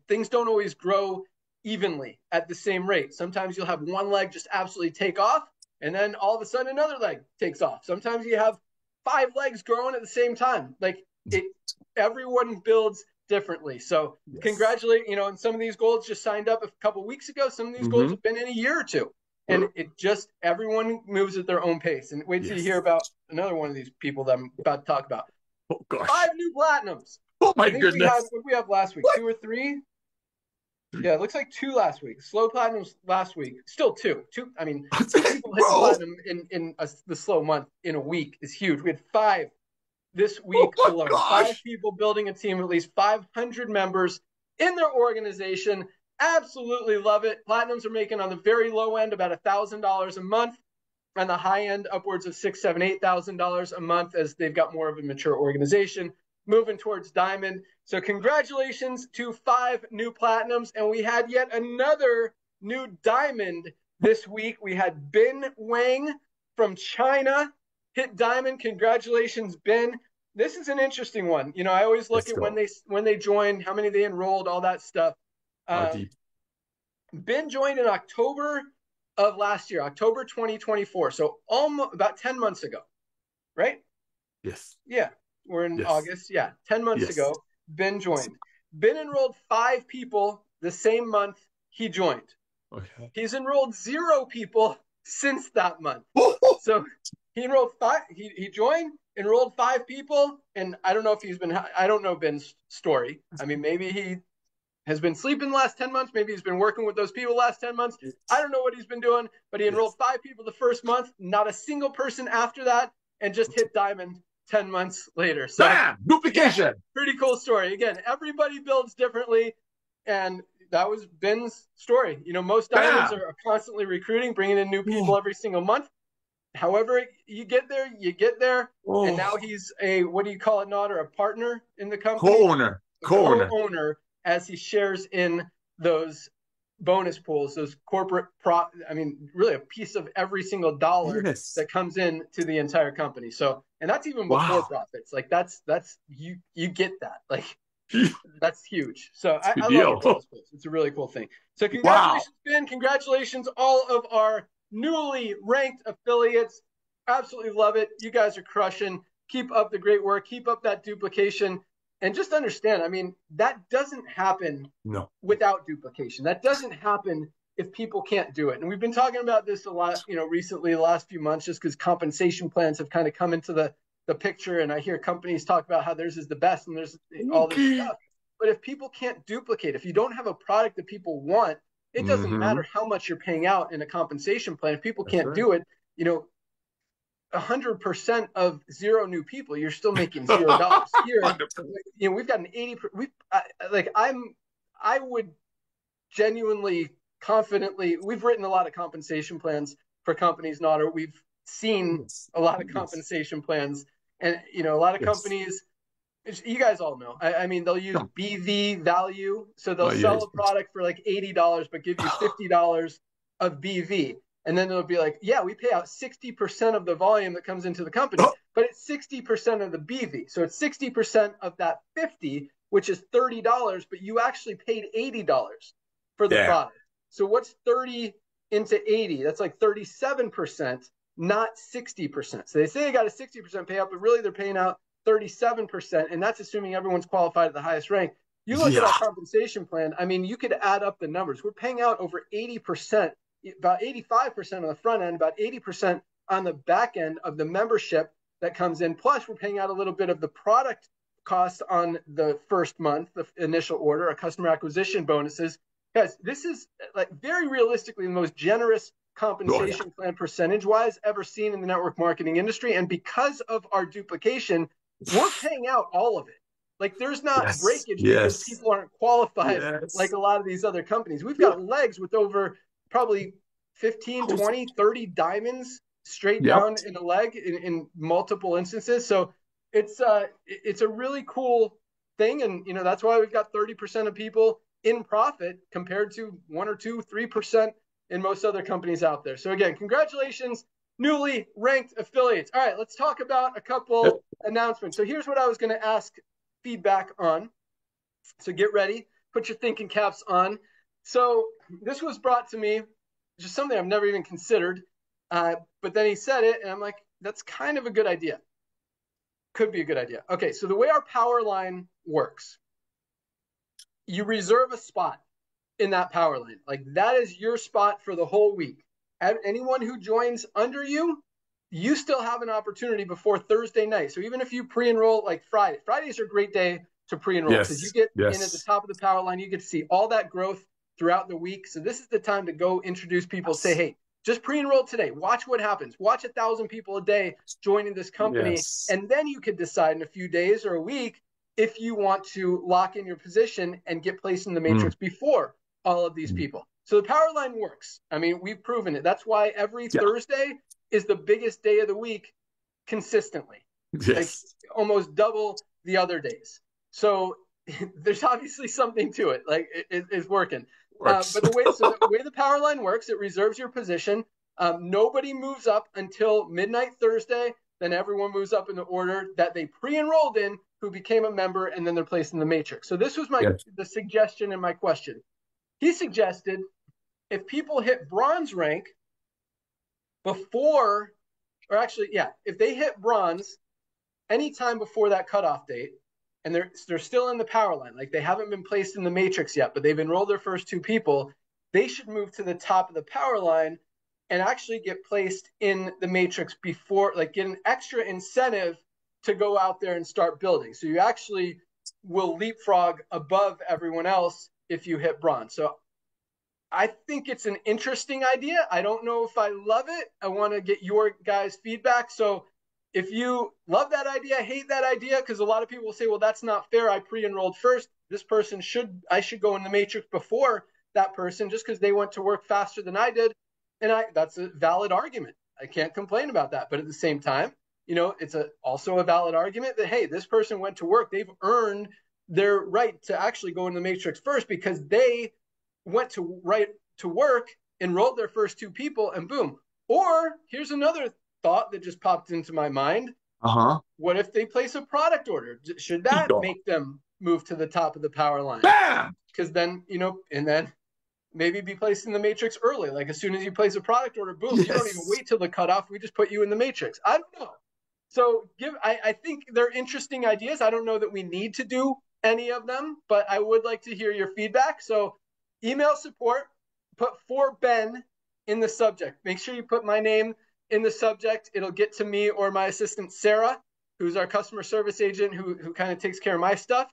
Things don't always grow evenly at the same rate. Sometimes you'll have 1 leg just absolutely take off, and then all of a sudden another leg takes off. Sometimes you have 5 legs growing at the same time. Everyone builds differently. So congratulate, and some of these golds just signed up a couple weeks ago. Some of these golds have been in a year or 2. And everyone moves at their own pace. And wait till you hear about another one of these people that I'm about to talk about. Oh, gosh. 5 new platinums. Oh, my goodness. What did we have last week? 2 or 3? Yeah, it looks like 2 last week. Slow platinums last week. Still 2. I mean, people hitting platinum in the slow month in a week is huge. We had 5 this week alone. Gosh. 5 people building a team of at least 500 members in their organization. Absolutely love it. Platinums are making on the very low end about $1,000 a month, on the high end upwards of $6,000, $7,000, $8,000 a month as they've got more of a mature organization, moving towards diamond. So congratulations to 5 new platinums, and we had yet another new diamond this week. We had Bin Wang from China hit diamond. Congratulations, Bin. This is an interesting one. I always look at when they joined, how many they enrolled, all that stuff. Ben joined in October of last year, October 2024. So almost about 10 months ago, right? Yes. Yeah. We're in August. Yeah. 10 months ago, Ben joined. Ben enrolled 5 people the same month he joined. Okay. He's enrolled 0 people since that month. So he enrolled 5. He joined, enrolled 5 people. And I don't know if I don't know Ben's story. I mean, maybe he has been sleeping the last 10 months. Maybe he's been working with those people the last 10 months. I don't know what he's been doing, but he enrolled 5 people the first month, not a single person after that, and just hit diamond 10 months later. So bam! Duplication. Yeah, pretty cool story. Again, everybody builds differently, and that was Ben's story. Most diamonds are constantly recruiting, bringing in new people every single month. However, you get there, and now he's a, what do you call it, Nod, or a partner in the company? Co-owner, as he shares in those bonus pools, those corporate really a piece of every single dollar that comes in to the entire company. So, and that's even before profits. Like that's you get that. Like that's huge. So I love bonus pools. It's a really cool thing. So congratulations, Ben. Congratulations, all of our newly ranked affiliates. Absolutely love it. You guys are crushing. Keep up the great work. Keep up that duplication. And just understand, that doesn't happen without duplication. That doesn't happen if people can't do it. And we've been talking about this a lot, recently, the last few months, just because compensation plans have kind of come into the picture. And I hear companies talk about how theirs is the best and there's all this stuff. But if people can't duplicate, if you don't have a product that people want, it doesn't matter how much you're paying out in a compensation plan. If people can't do it, 100% of 0 new people, you're still making $0 here. We've got an 80%. I would genuinely, confidently, we've written a lot of compensation plans for companies, or we've seen a lot of compensation plans, and a lot of companies, you guys all know. They'll use BV value, so they'll sell a product for like $80, but give you $50 of BV. And then they'll be like, yeah, we pay out 60% of the volume that comes into the company, but it's 60% of the BV. So it's 60% of that 50, which is $30, but you actually paid $80 for the product. So what's 30 into 80? That's like 37%, not 60%. So they say they got a 60% payout, but really they're paying out 37%. And that's assuming everyone's qualified at the highest rank. You look at our compensation plan. You could add up the numbers. We're paying out over 80%. About 85% on the front end, about 80% on the back end of the membership that comes in. Plus, we're paying out a little bit of the product cost on the first month, the initial order, our customer acquisition bonuses. guys, this is like very realistically the most generous compensation plan percentage-wise ever seen in the network marketing industry. And because of our duplication, we're paying out all of it. Like there's not breakage because people aren't qualified like a lot of these other companies. We've got legs with over probably 15, 20, 30 diamonds straight down in a leg in multiple instances. So it's a really cool thing. And, you know, that's why we've got 30% of people in profit compared to 1 or 2, 3% in most other companies out there. So again, congratulations, newly ranked affiliates. All right, let's talk about a couple announcements. So here's what I was going to ask feedback on. So get ready, put your thinking caps on. So this was brought to me, just something I've never even considered. But then he said it, and I'm like, that's kind of a good idea. Could be a good idea. Okay, so the way our power line works, you reserve a spot in that power line. Like that is your spot for the whole week. Anyone who joins under you, you still have an opportunity before Thursday night. So even if you pre-enroll like Fridays are a great day to pre-enroll because you get in at the top of the power line, you get to see all that growth throughout the week. So this is the time to go introduce people, say, hey, just pre-enroll today. Watch what happens. Watch 1,000 people a day joining this company. And then you could decide in a few days or a week if you want to lock in your position and get placed in the matrix before all of these people. So the power line works. I mean, we've proven it. That's why every Thursday is the biggest day of the week consistently. Like almost double the other days. So there's obviously something to it. Like it's working. But the way the power line works, it reserves your position. Nobody moves up until midnight Thursday. Then everyone moves up in the order that they pre-enrolled in, who became a member, and then they're placed in the matrix. So this was the suggestion and my question. He suggested if people hit bronze rank before, or actually, if they hit bronze anytime before that cutoff date, and they're still in the power line, like they haven't been placed in the matrix yet, but they've enrolled their first 2 people, they should move to the top of the power line and actually get placed in the matrix before, like get an extra incentive to go out there and start building. So you actually will leapfrog above everyone else if you hit bronze. So I think it's an interesting idea. I don't know if I love it. I want to get your guys' feedback. So if you love that idea, hate that idea, because a lot of people will say, well, that's not fair. I pre-enrolled first. This person I should go in the matrix before that person just because they went to work faster than I did. And that's a valid argument. I can't complain about that. But at the same time, you know, it's also a valid argument that, hey, this person went to work. They've earned their right to actually go in the matrix first because they went to work, enrolled their first 2 people, and boom. Or here's another thought that just popped into my mind. What if they place a product order? Should that make them move to the top of the power line? Because then, you know, and then maybe be placed in the matrix early. Like as soon as you place a product order, boom, you don't even wait till the cutoff. We just put you in the matrix. I don't know. So I think they're interesting ideas. I don't know that we need to do any of them, but I would like to hear your feedback. So email support, put for Ben in the subject. Make sure you put my name in the subject. It'll get to me or my assistant, Sarah, who's our customer service agent who kind of takes care of my stuff.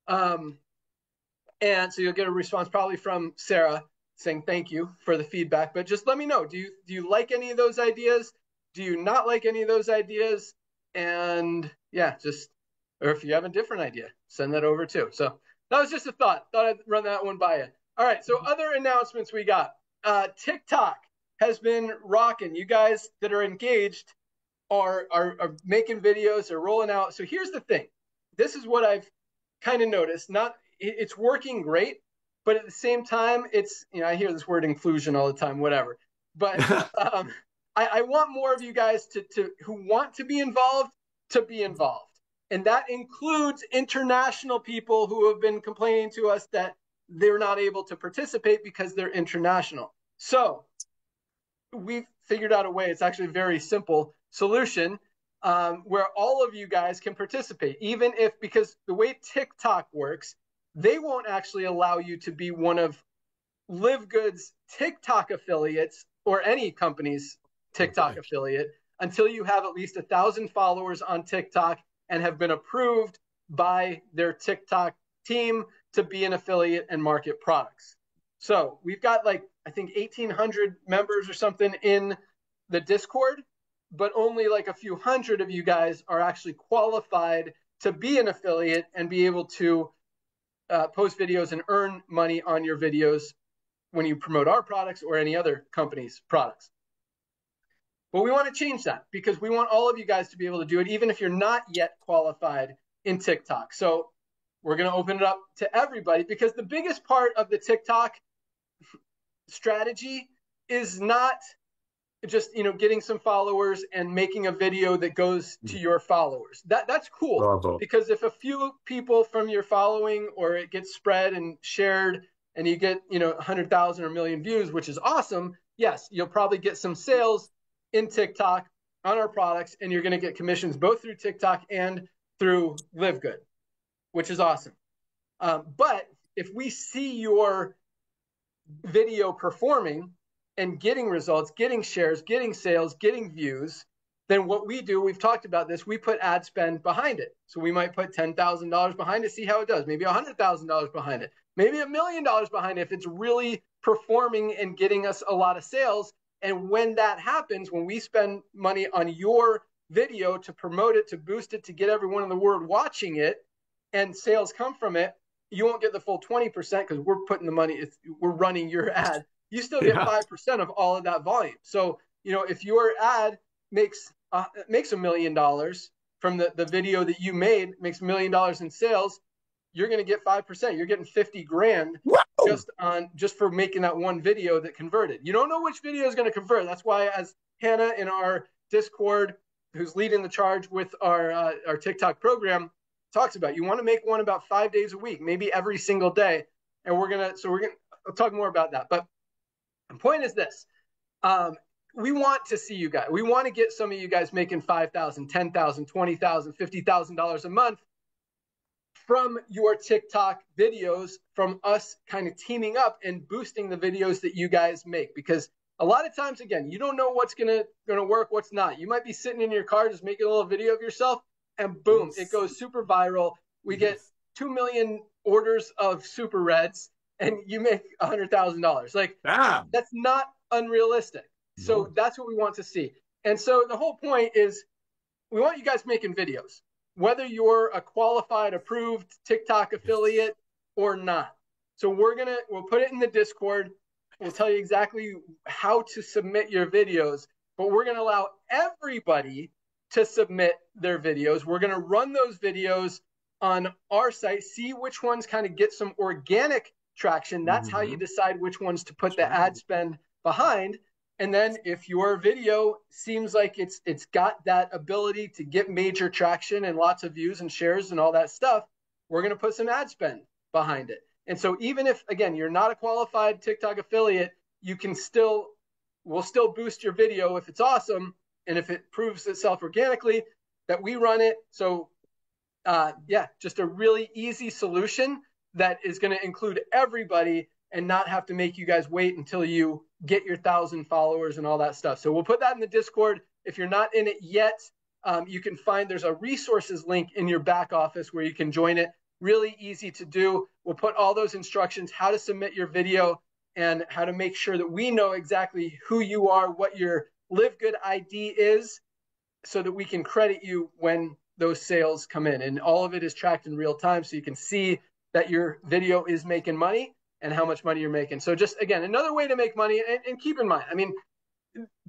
And so you'll get a response probably from Sarah saying thank you for the feedback. But just let me know. Do you like any of those ideas? Do you not like any of those ideas? And or if you have a different idea, send that over too. So that was just a thought. Thought I'd run that one by you. All right, so other announcements we got. TikTok has been rocking. You guys that are engaged are making videos, are rolling out. So here's the thing. This is what I've kind of noticed. It's working great, but at the same time, it's, you know, I hear this word inclusion all the time, whatever. But I want more of you guys who want to be involved to be involved. And that includes international people who have been complaining to us that they're not able to participate because they're international. So we've figured out a way. It's actually a very simple solution where all of you guys can participate, even because the way TikTok works, they won't actually allow you to be one of LiveGood's TikTok affiliates or any company's TikTok affiliate until you have at least 1,000 followers on TikTok and have been approved by their TikTok team to be an affiliate and market products. So we've got like, I think 1,800 members or something in the Discord, but only like a few hundred of you guys are actually qualified to be an affiliate and be able to post videos and earn money on your videos when you promote our products or any other company's products. But we want to change that because we want all of you guys to be able to do it, even if you're not yet qualified in TikTok. So we're going to open it up to everybody because the biggest part of the TikTok strategy is not just, you know, getting some followers and making a video that goes to your followers. That's cool. Bravo. Because if a few people from your following or it gets spread and shared and you get, you know, 100,000 or a million views, which is awesome. Yes, you'll probably get some sales in TikTok on our products, and you're going to get commissions both through TikTok and through LiveGood, which is awesome. But if we see your video performing and getting results, getting shares, getting sales, getting views, then what we do, we've talked about this, we put ad spend behind it. So we might put $10,000 behind it, see how it does. Maybe $100,000 behind it. Maybe $1 million behind it if it's really performing and getting us a lot of sales. And when that happens, when we spend money on your video to promote it, to boost it, to get everyone in the world watching it, and sales come from it, you won't get the full 20% because we're putting the money, we're running your ad. You still get 5% of all of that volume. So, you know, if your ad makes $1 million from the video that you made, makes $1 million in sales, you're going to get 5%. You're getting 50 grand just for making that one video that converted. You don't know which video is going to convert. That's why, as Hannah in our Discord, who's leading the charge with our TikTok program, talks about, you want to make one about 5 days a week, maybe every single day. And I'll talk more about that. But the point is this. We want to see you guys. We want to get some of you guys making $5,000, $10,000, $20,000, $50,000 a month from your TikTok videos, from us kind of teaming up and boosting the videos that you guys make. Because a lot of times, again, you don't know what's gonna work, what's not. You might be sitting in your car just making a little video of yourself, and boom, it goes super viral. We get 2 million orders of Super Reds, and you make $100,000. Like, that's not unrealistic. So that's what we want to see. And so the whole point is we want you guys making videos, whether you're a qualified, approved TikTok affiliate or not. So we'll put it in the Discord. We'll tell you exactly how to submit your videos, but we're going to allow everybody to submit their videos. We're going to run those videos on our site, see which ones kind of get some organic traction. That's how you decide which ones to put the ad spend behind. And then if your video seems like it's got that ability to get major traction and lots of views and shares and all that stuff, we're going to put some ad spend behind it. And so even if, again, you're not a qualified TikTok affiliate, we'll still boost your video if it's awesome. And if it proves itself organically, that we run it. So just a really easy solution that is going to include everybody and not have to make you guys wait until you get your 1,000 followers and all that stuff. So we'll put that in the Discord. If you're not in it yet, you can there's a resources link in your back office where you can join it. Really easy to do. We'll put all those instructions, how to submit your video and how to make sure that we know exactly who you are, what your LiveGood ID is, so that we can credit you when those sales come in. And all of it is tracked in real time so you can see that your video is making money and how much money you're making. So just, again, another way to make money. And keep in mind, I mean,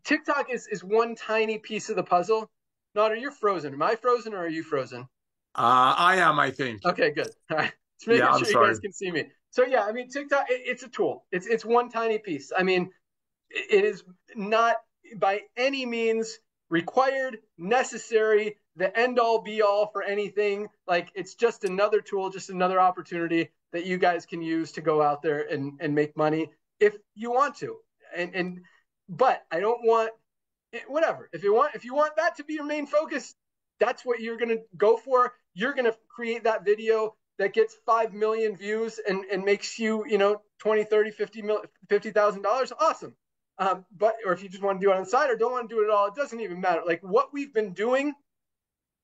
TikTok is one tiny piece of the puzzle. Nodder, you're frozen. Am I frozen or are you frozen? I am, I think. Okay, good. All right. Just making sure you guys can see me. So yeah, I mean, TikTok, it's a tool. It's one tiny piece. I mean, it is not by any means required, necessary, the end all be all for anything. Like, it's just another tool, just another opportunity that you guys can use to go out there and make money if you want to. But I don't want, whatever. If you want that to be your main focus, that's what you're going to go for. You're going to create that video that gets 5 million views and makes you, $20, $30, $50,000. Awesome. Or if you just want to do it on the side or don't want to do it at all, it doesn't even matter. Like, what we've been doing,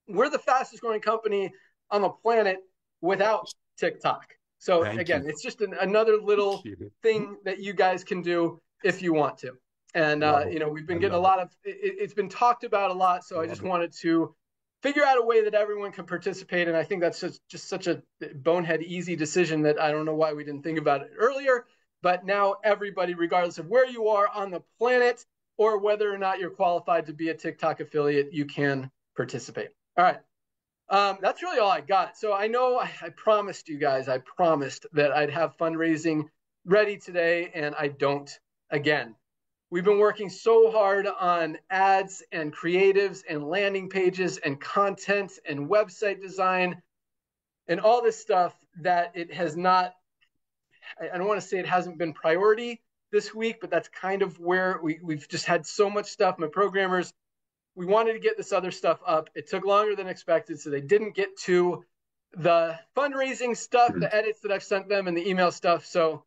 we're the fastest growing company on the planet without TikTok. So Thank again, you. it's just another little thing that you guys can do if you want to. And, you know, we've been getting a lot of, it's been talked about a lot. So I just wanted to figure out a way that everyone can participate. And I think that's just such a bonehead, easy decision that I don't know why we didn't think about it earlier. But now everybody, regardless of where you are on the planet or whether or not you're qualified to be a TikTok affiliate, you can participate. All right. That's really all I got. So I know I promised you guys, I promised that I'd have fundraising ready today, and I don't again. We've been working so hard on ads and creatives and landing pages and content and website design and all this stuff that it has not, I don't want to say it hasn't been priority this week, but that's kind of where we've just had so much stuff. My programmers, we wanted to get this other stuff up. It took longer than expected, so they didn't get to the fundraising stuff, the edits that I've sent them, and the email stuff. So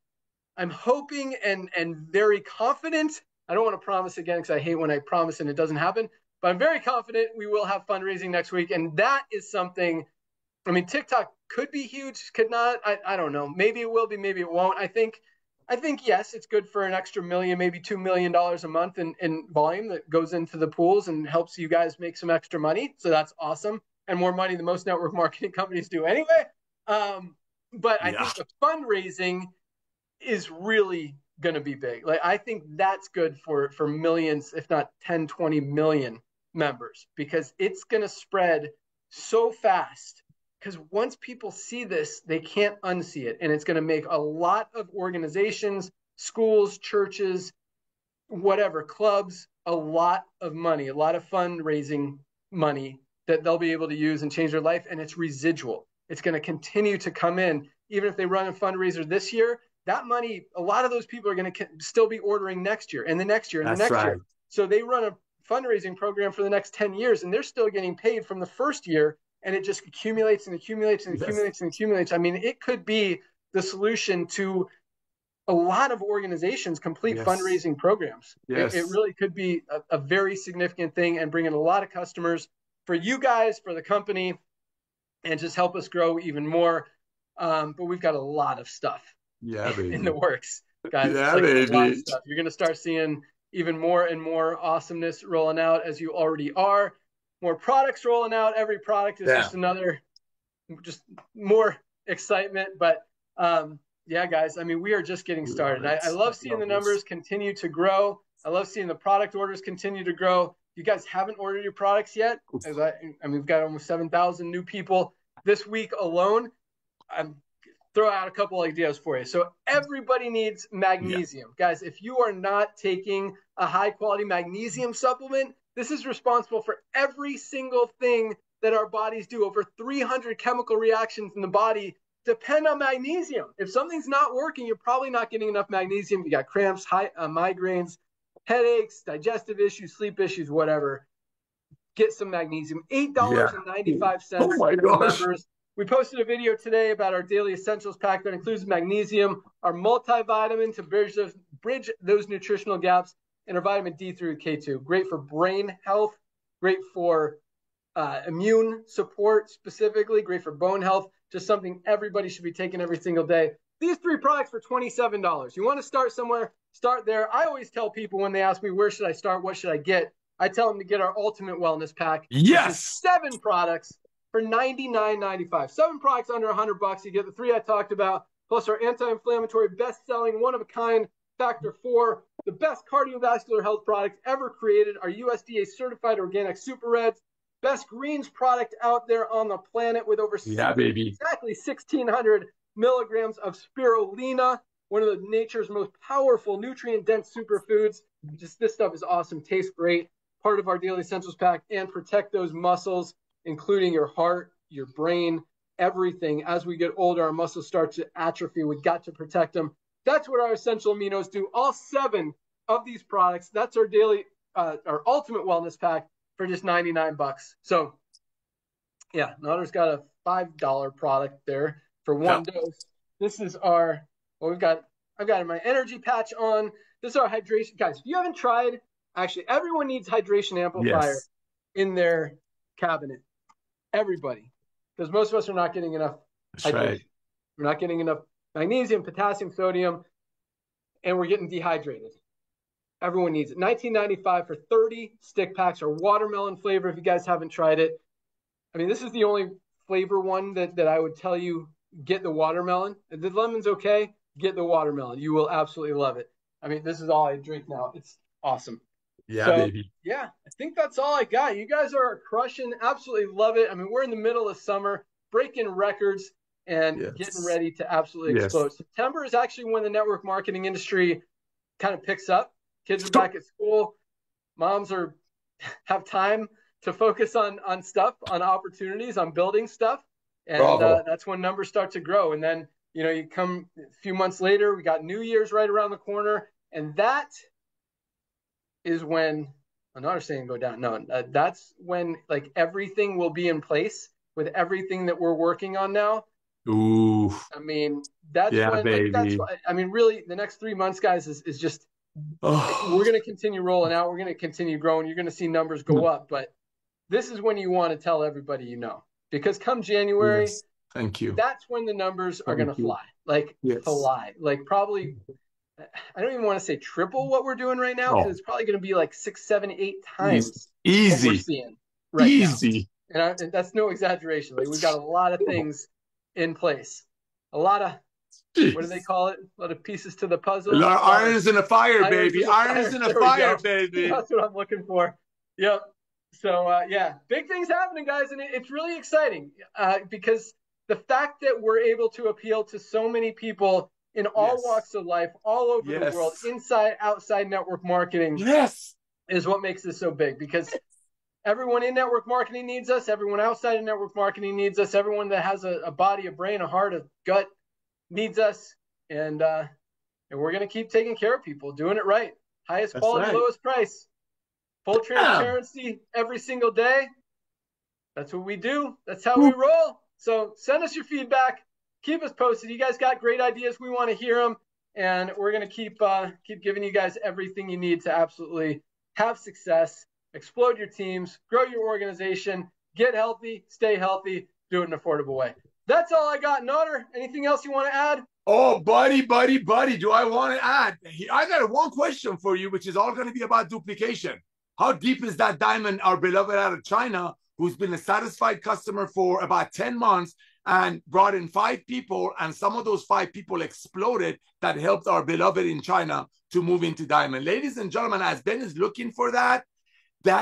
I'm hoping and very confident. I don't want to promise again because I hate when I promise and it doesn't happen, but I'm very confident we will have fundraising next week. And that is something, I mean, TikTok could be huge, could not. I don't know. Maybe it will be, maybe it won't. I think, yes, it's good for an extra $1 million, maybe $2 million a month in volume that goes into the pools and helps you guys make some extra money. So that's awesome. And more money than most network marketing companies do anyway. But I think the fundraising is really going to be big. Like, I think that's good for millions, if not 10, 20 million members, because it's going to spread so fast. Because once people see this, they can't unsee it. And it's going to make a lot of organizations, schools, churches, whatever, clubs, a lot of money, a lot of fundraising money that they'll be able to use and change their life. And it's residual. It's going to continue to come in. Even if they run a fundraiser this year, that money, a lot of those people are going to still be ordering next year and the next year and the next year. So they run a fundraising program for the next 10 years and they're still getting paid from the first year. And it just accumulates and accumulates and accumulates and accumulates. I mean, it could be the solution to a lot of organizations' complete fundraising programs. It really could be a very significant thing and bring in a lot of customers for you guys, for the company, and just help us grow even more. But we've got a lot of stuff in the works, guys. Yeah, like baby. A lot of stuff. You're going to start seeing even more and more awesomeness rolling out, as you already are. More products rolling out. Every product is just more excitement. But yeah, guys, I mean, we are just getting started. I love seeing the numbers continue to grow. I love seeing the product orders continue to grow. If you guys haven't ordered your products yet, I mean, we've got almost 7,000 new people this week alone. I'm throw out a couple ideas for you. So everybody needs magnesium. Guys, if you are not taking a high quality magnesium supplement, this is responsible for every single thing that our bodies do. Over 300 chemical reactions in the body depend on magnesium. If something's not working, you're probably not getting enough magnesium. You got cramps, migraines, headaches, digestive issues, sleep issues, whatever. Get some magnesium. $8.95 for members. We posted a video today about our daily essentials pack that includes magnesium, our multivitamin to bridge those nutritional gaps, and our vitamin D through K2. Great for brain health, great for immune support specifically, great for bone health, just something everybody should be taking every single day. These 3 products for $27. You want to start somewhere, start there. I always tell people when they ask me, where should I start? What should I get? I tell them to get our ultimate wellness pack. Yes. Which is 7 products for $99.95. 7 products under $100. You get the 3 I talked about, plus our anti-inflammatory, best-selling, one-of-a-kind Factor 4, the best cardiovascular health product ever created, our USDA certified organic Super Reds, best greens product out there on the planet with over exactly 1,600 milligrams of spirulina, one of the nature's most powerful nutrient-dense superfoods. Just this stuff is awesome, tastes great, part of our daily essentials pack, and protect those muscles, including your heart, your brain, everything. As we get older, our muscles start to atrophy. We got to protect them. That's what our essential aminos do. All 7 of these products. That's our daily, our ultimate wellness pack for just $99. So, yeah, Notter's got a $5 product there for 1 dose. This is our. Well, I've got my energy patch on. This is our hydration, guys. If you haven't tried, actually, everyone needs hydration amplifier in their cabinet. Everybody, because most of us are not getting enough hydration. We're not getting enough magnesium, potassium, sodium, and we're getting dehydrated. Everyone needs it. $19.95 for 30 stick packs, or watermelon flavor if you guys haven't tried it. I mean, this is the only flavor one that I would tell you, get the watermelon. If the lemon's okay, get the watermelon. You will absolutely love it. I mean, this is all I drink now. It's awesome. Yeah, so, baby. Yeah, I think that's all I got. You guys are crushing. Absolutely love it. I mean, we're in the middle of summer, breaking records and getting ready to absolutely explode. September is actually when the network marketing industry kind of picks up. Kids are back at school. Moms have time to focus on stuff, on opportunities, on building stuff. And that's when numbers start to grow. And then, you come a few months later, we got New Year's right around the corner. And that is when, I'm not saying go down. No, that's when like everything will be in place with everything that we're working on now. Ooh. I mean, that's when, baby. I mean, really the next 3 months, guys, is just, we're going to continue rolling out. We're going to continue growing. You're going to see numbers go up, but this is when you want to tell everybody, because come January, thank you. That's when the numbers are going to fly, fly, like probably, I don't even want to say triple what we're doing right now, because it's probably going to be like 6, 7, 8 times what we're seeing right now. And that's no exaggeration. Like, we've got a lot of things in place, a lot of, what do they call it? A lot of pieces to the puzzle. A lot of irons in a fire, baby. Irons in a fire, baby. That's what I'm looking for. Yep. So, big things happening, guys. And it's really exciting because the fact that we're able to appeal to so many people in all walks of life, all over the world, inside, outside network marketing, is what makes this so big. Because everyone in network marketing needs us. Everyone outside of network marketing needs us. Everyone that has a body, a brain, a heart, a gut needs us. And we're going to keep taking care of people, doing it right. Highest quality, lowest price. Full transparency every single day. That's what we do. That's how we roll. So send us your feedback. Keep us posted. You guys got great ideas. We want to hear them. And we're going to keep giving you guys everything you need to absolutely have success, explode your teams, grow your organization, get healthy, stay healthy, do it in an affordable way. That's all I got. Notter, anything else you want to add? Oh, buddy. Do I want to add? I got one question for you, which is all going to be about duplication. How deep is that diamond, our beloved out of China, who's been a satisfied customer for about 10 months and brought in 5 people, and some of those 5 people exploded, that helped our beloved in China to move into diamond. Ladies and gentlemen, as Ben is looking for that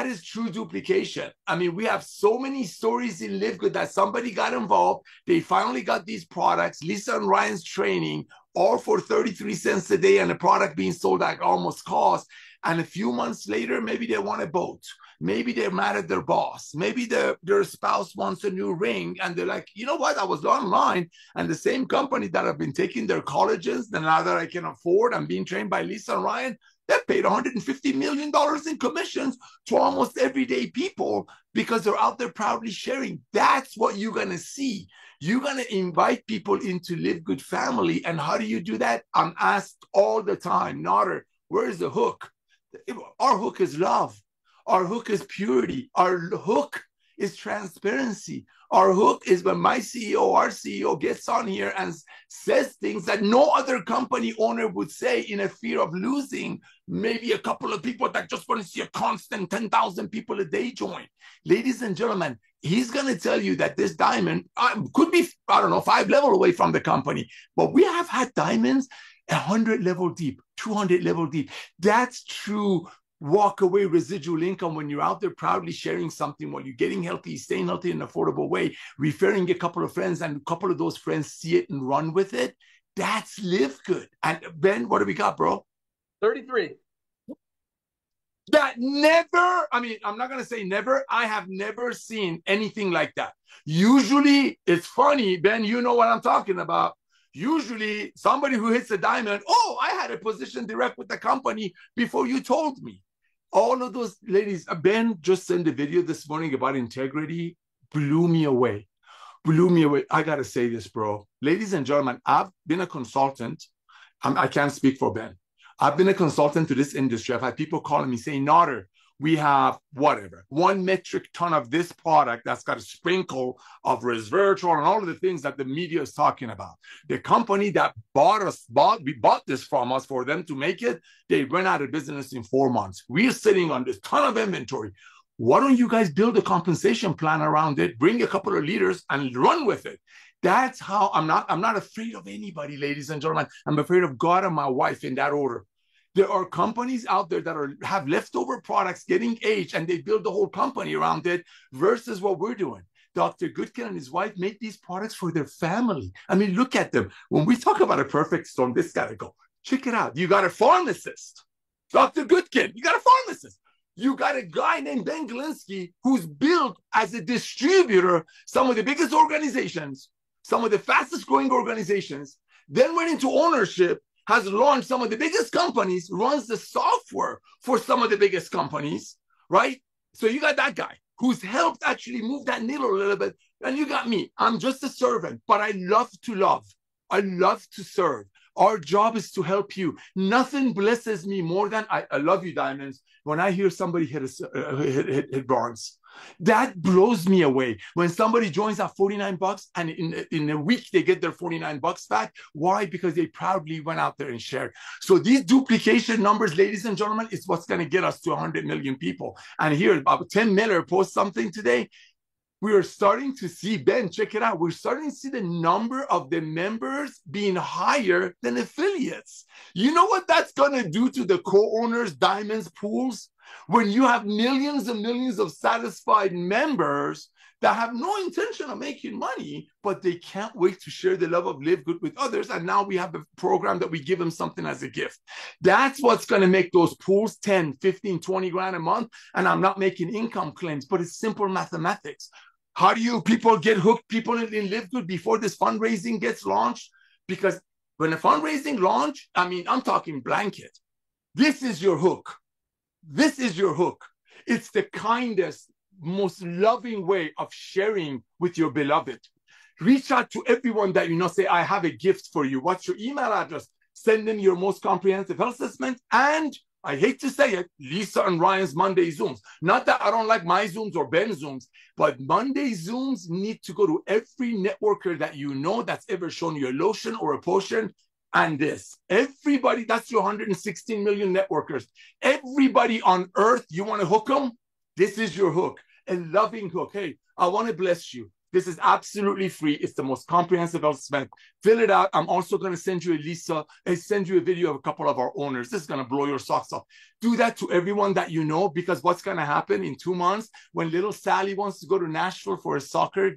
is true duplication. I mean, we have so many stories in LiveGood that somebody got involved. They finally got these products, Lisa and Ryan's training, all for 33 cents a day, and the product being sold at almost cost. And a few months later, maybe they want a boat. Maybe they're mad at their boss. Maybe their spouse wants a new ring. And they're like, you know what? I was online, and the same company that have been taking their collagens, the now that I can afford, I'm being trained by Lisa and Ryan, they paid $150 million in commissions to almost everyday people because they're out there proudly sharing. That's what you're going to see. You're going to invite people into LiveGood family. And how do you do that? I'm asked all the time, Notter, where's the hook? Our hook is love. Our hook is purity. Our hook is transparency. Our hook is when my CEO, our CEO, gets on here and says things that no other company owner would say in a fear of losing maybe a couple of people that just want to see a constant 10,000 people a day join. Ladies and gentlemen, he's going to tell you that this diamond could be, 5 level away from the company, but we have had diamonds 100 level deep, 200 level deep. That's true walk away residual income when you're out there proudly sharing something, while you're getting healthy, staying healthy in an affordable way, referring a couple of friends, and a couple of those friends see it and run with it. That's LiveGood. And Ben, what do we got, bro? 33. That never, I'm not going to say never. I have never seen anything like that. Usually, it's funny, Ben, you know what I'm talking about. Usually, somebody who hits a diamond, I had a position direct with the company before you told me. All of those ladies, Ben just sent a video this morning about integrity, blew me away. I got to say this, bro. Ladies and gentlemen, I've been a consultant. I can't speak for Ben. I've been a consultant to this industry. I've had people calling me saying, Notter, we have whatever, 1 metric ton of this product that's got a sprinkle of resveratrol and all of the things that the media is talking about. The company that bought this from us for them to make it, they went out of business in 4 months. We're sitting on this ton of inventory. Why don't you guys build a compensation plan around it, bring a couple of leaders and run with it? That's how I'm not afraid of anybody, ladies and gentlemen. I'm afraid of God and my wife in that order. There are companies out there that have leftover products getting aged and they build the whole company around it versus what we're doing. Dr. Goodkin and his wife make these products for their family. I mean, look at them. When we talk about a perfect storm, this got to go. Check it out. You got a pharmacist, Dr. Goodkin. You got a pharmacist. You got a guy named Ben Galinsky who's built as a distributor some of the biggest organizations, some of the fastest growing organizations, then went into ownership, has launched some of the biggest companies, runs the software for some of the biggest companies, right? So you got that guy who's helped actually move that needle a little bit. And you got me. I'm just a servant, but I love to love. I love to serve. Our job is to help you. Nothing blesses me more than, I love you, Diamonds, when I hear somebody hit bronze. That blows me away. When somebody joins at $49 and in a week they get their $49 back. Why? Because they proudly went out there and shared. So these duplication numbers, ladies and gentlemen, is what's going to get us to 100 million people. And here, about 10 Miller post something today. We are starting to see, Ben, check it out. We're starting to see the number of the members being higher than affiliates. You know what that's going to do to the co-owners, Diamonds, pools? When you have millions and millions of satisfied members that have no intention of making money, but they can't wait to share the love of LiveGood with others. And now we have a program that we give them something as a gift. That's what's going to make those pools 10, 15, 20 grand a month. And I'm not making income claims, but it's simple mathematics. How do you people get hooked people in LiveGood before this fundraising gets launched? Because when a fundraising launch, I mean, I'm talking blanket. This is your hook. This is your hook. It's the kindest, most loving way of sharing with your beloved. Reach out to everyone that you know, say, I have a gift for you. What's your email address? Send them your most comprehensive health assessment. And I hate to say it, Lisa and Ryan's Monday Zooms. Not that I don't like my Zooms or Ben's Zooms, but Monday Zooms need to go to every networker that you know that's ever shown you a lotion or a potion. And this, everybody, that's your 116 million networkers. Everybody on earth, you want to hook them? This is your hook, a loving hook. Hey, I want to bless you. This is absolutely free. It's the most comprehensive assessment. Fill it out. I'm also going to send you a video of a couple of our owners. This is going to blow your socks off. Do that to everyone that you know, because what's going to happen in 2 months when little Sally wants to go to Nashville for a soccer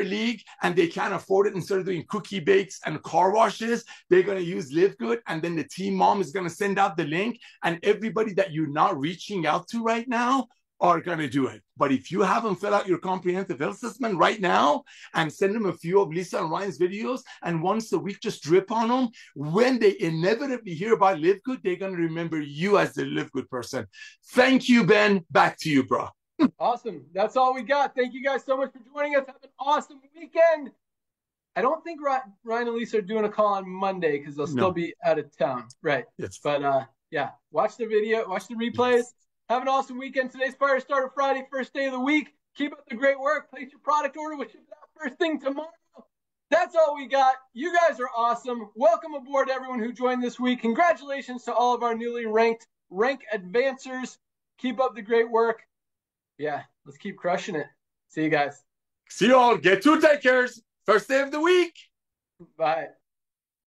league, and they can't afford it, instead of doing cookie bakes and car washes, they're going to use LiveGood, and then the team mom is going to send out the link, and everybody that you're not reaching out to right now are going to do it. But if you have them fill out your comprehensive health assessment right now and send them a few of Lisa and Ryan's videos, and once a week just drip on them, when they inevitably hear about LiveGood, they're going to remember you as the LiveGood person. Thank you, Ben. Back to you, bro. Awesome. That's all we got. Thank you guys so much for joining us. Have an awesome weekend. I don't think Ryan and Lisa are doing a call on Monday because they'll still be out of town. Right. Yes. But yeah, watch the video, watch the replays. Yes. Have an awesome weekend. Today's Firestarter Friday, first day of the week. Keep up the great work. Place your product order. We'll ship it out first thing tomorrow. That's all we got. You guys are awesome. Welcome aboard everyone who joined this week. Congratulations to all of our newly ranked rank advancers. Keep up the great work. Yeah, let's keep crushing it. See you guys. See you all. Get 2 takers. First day of the week. Bye.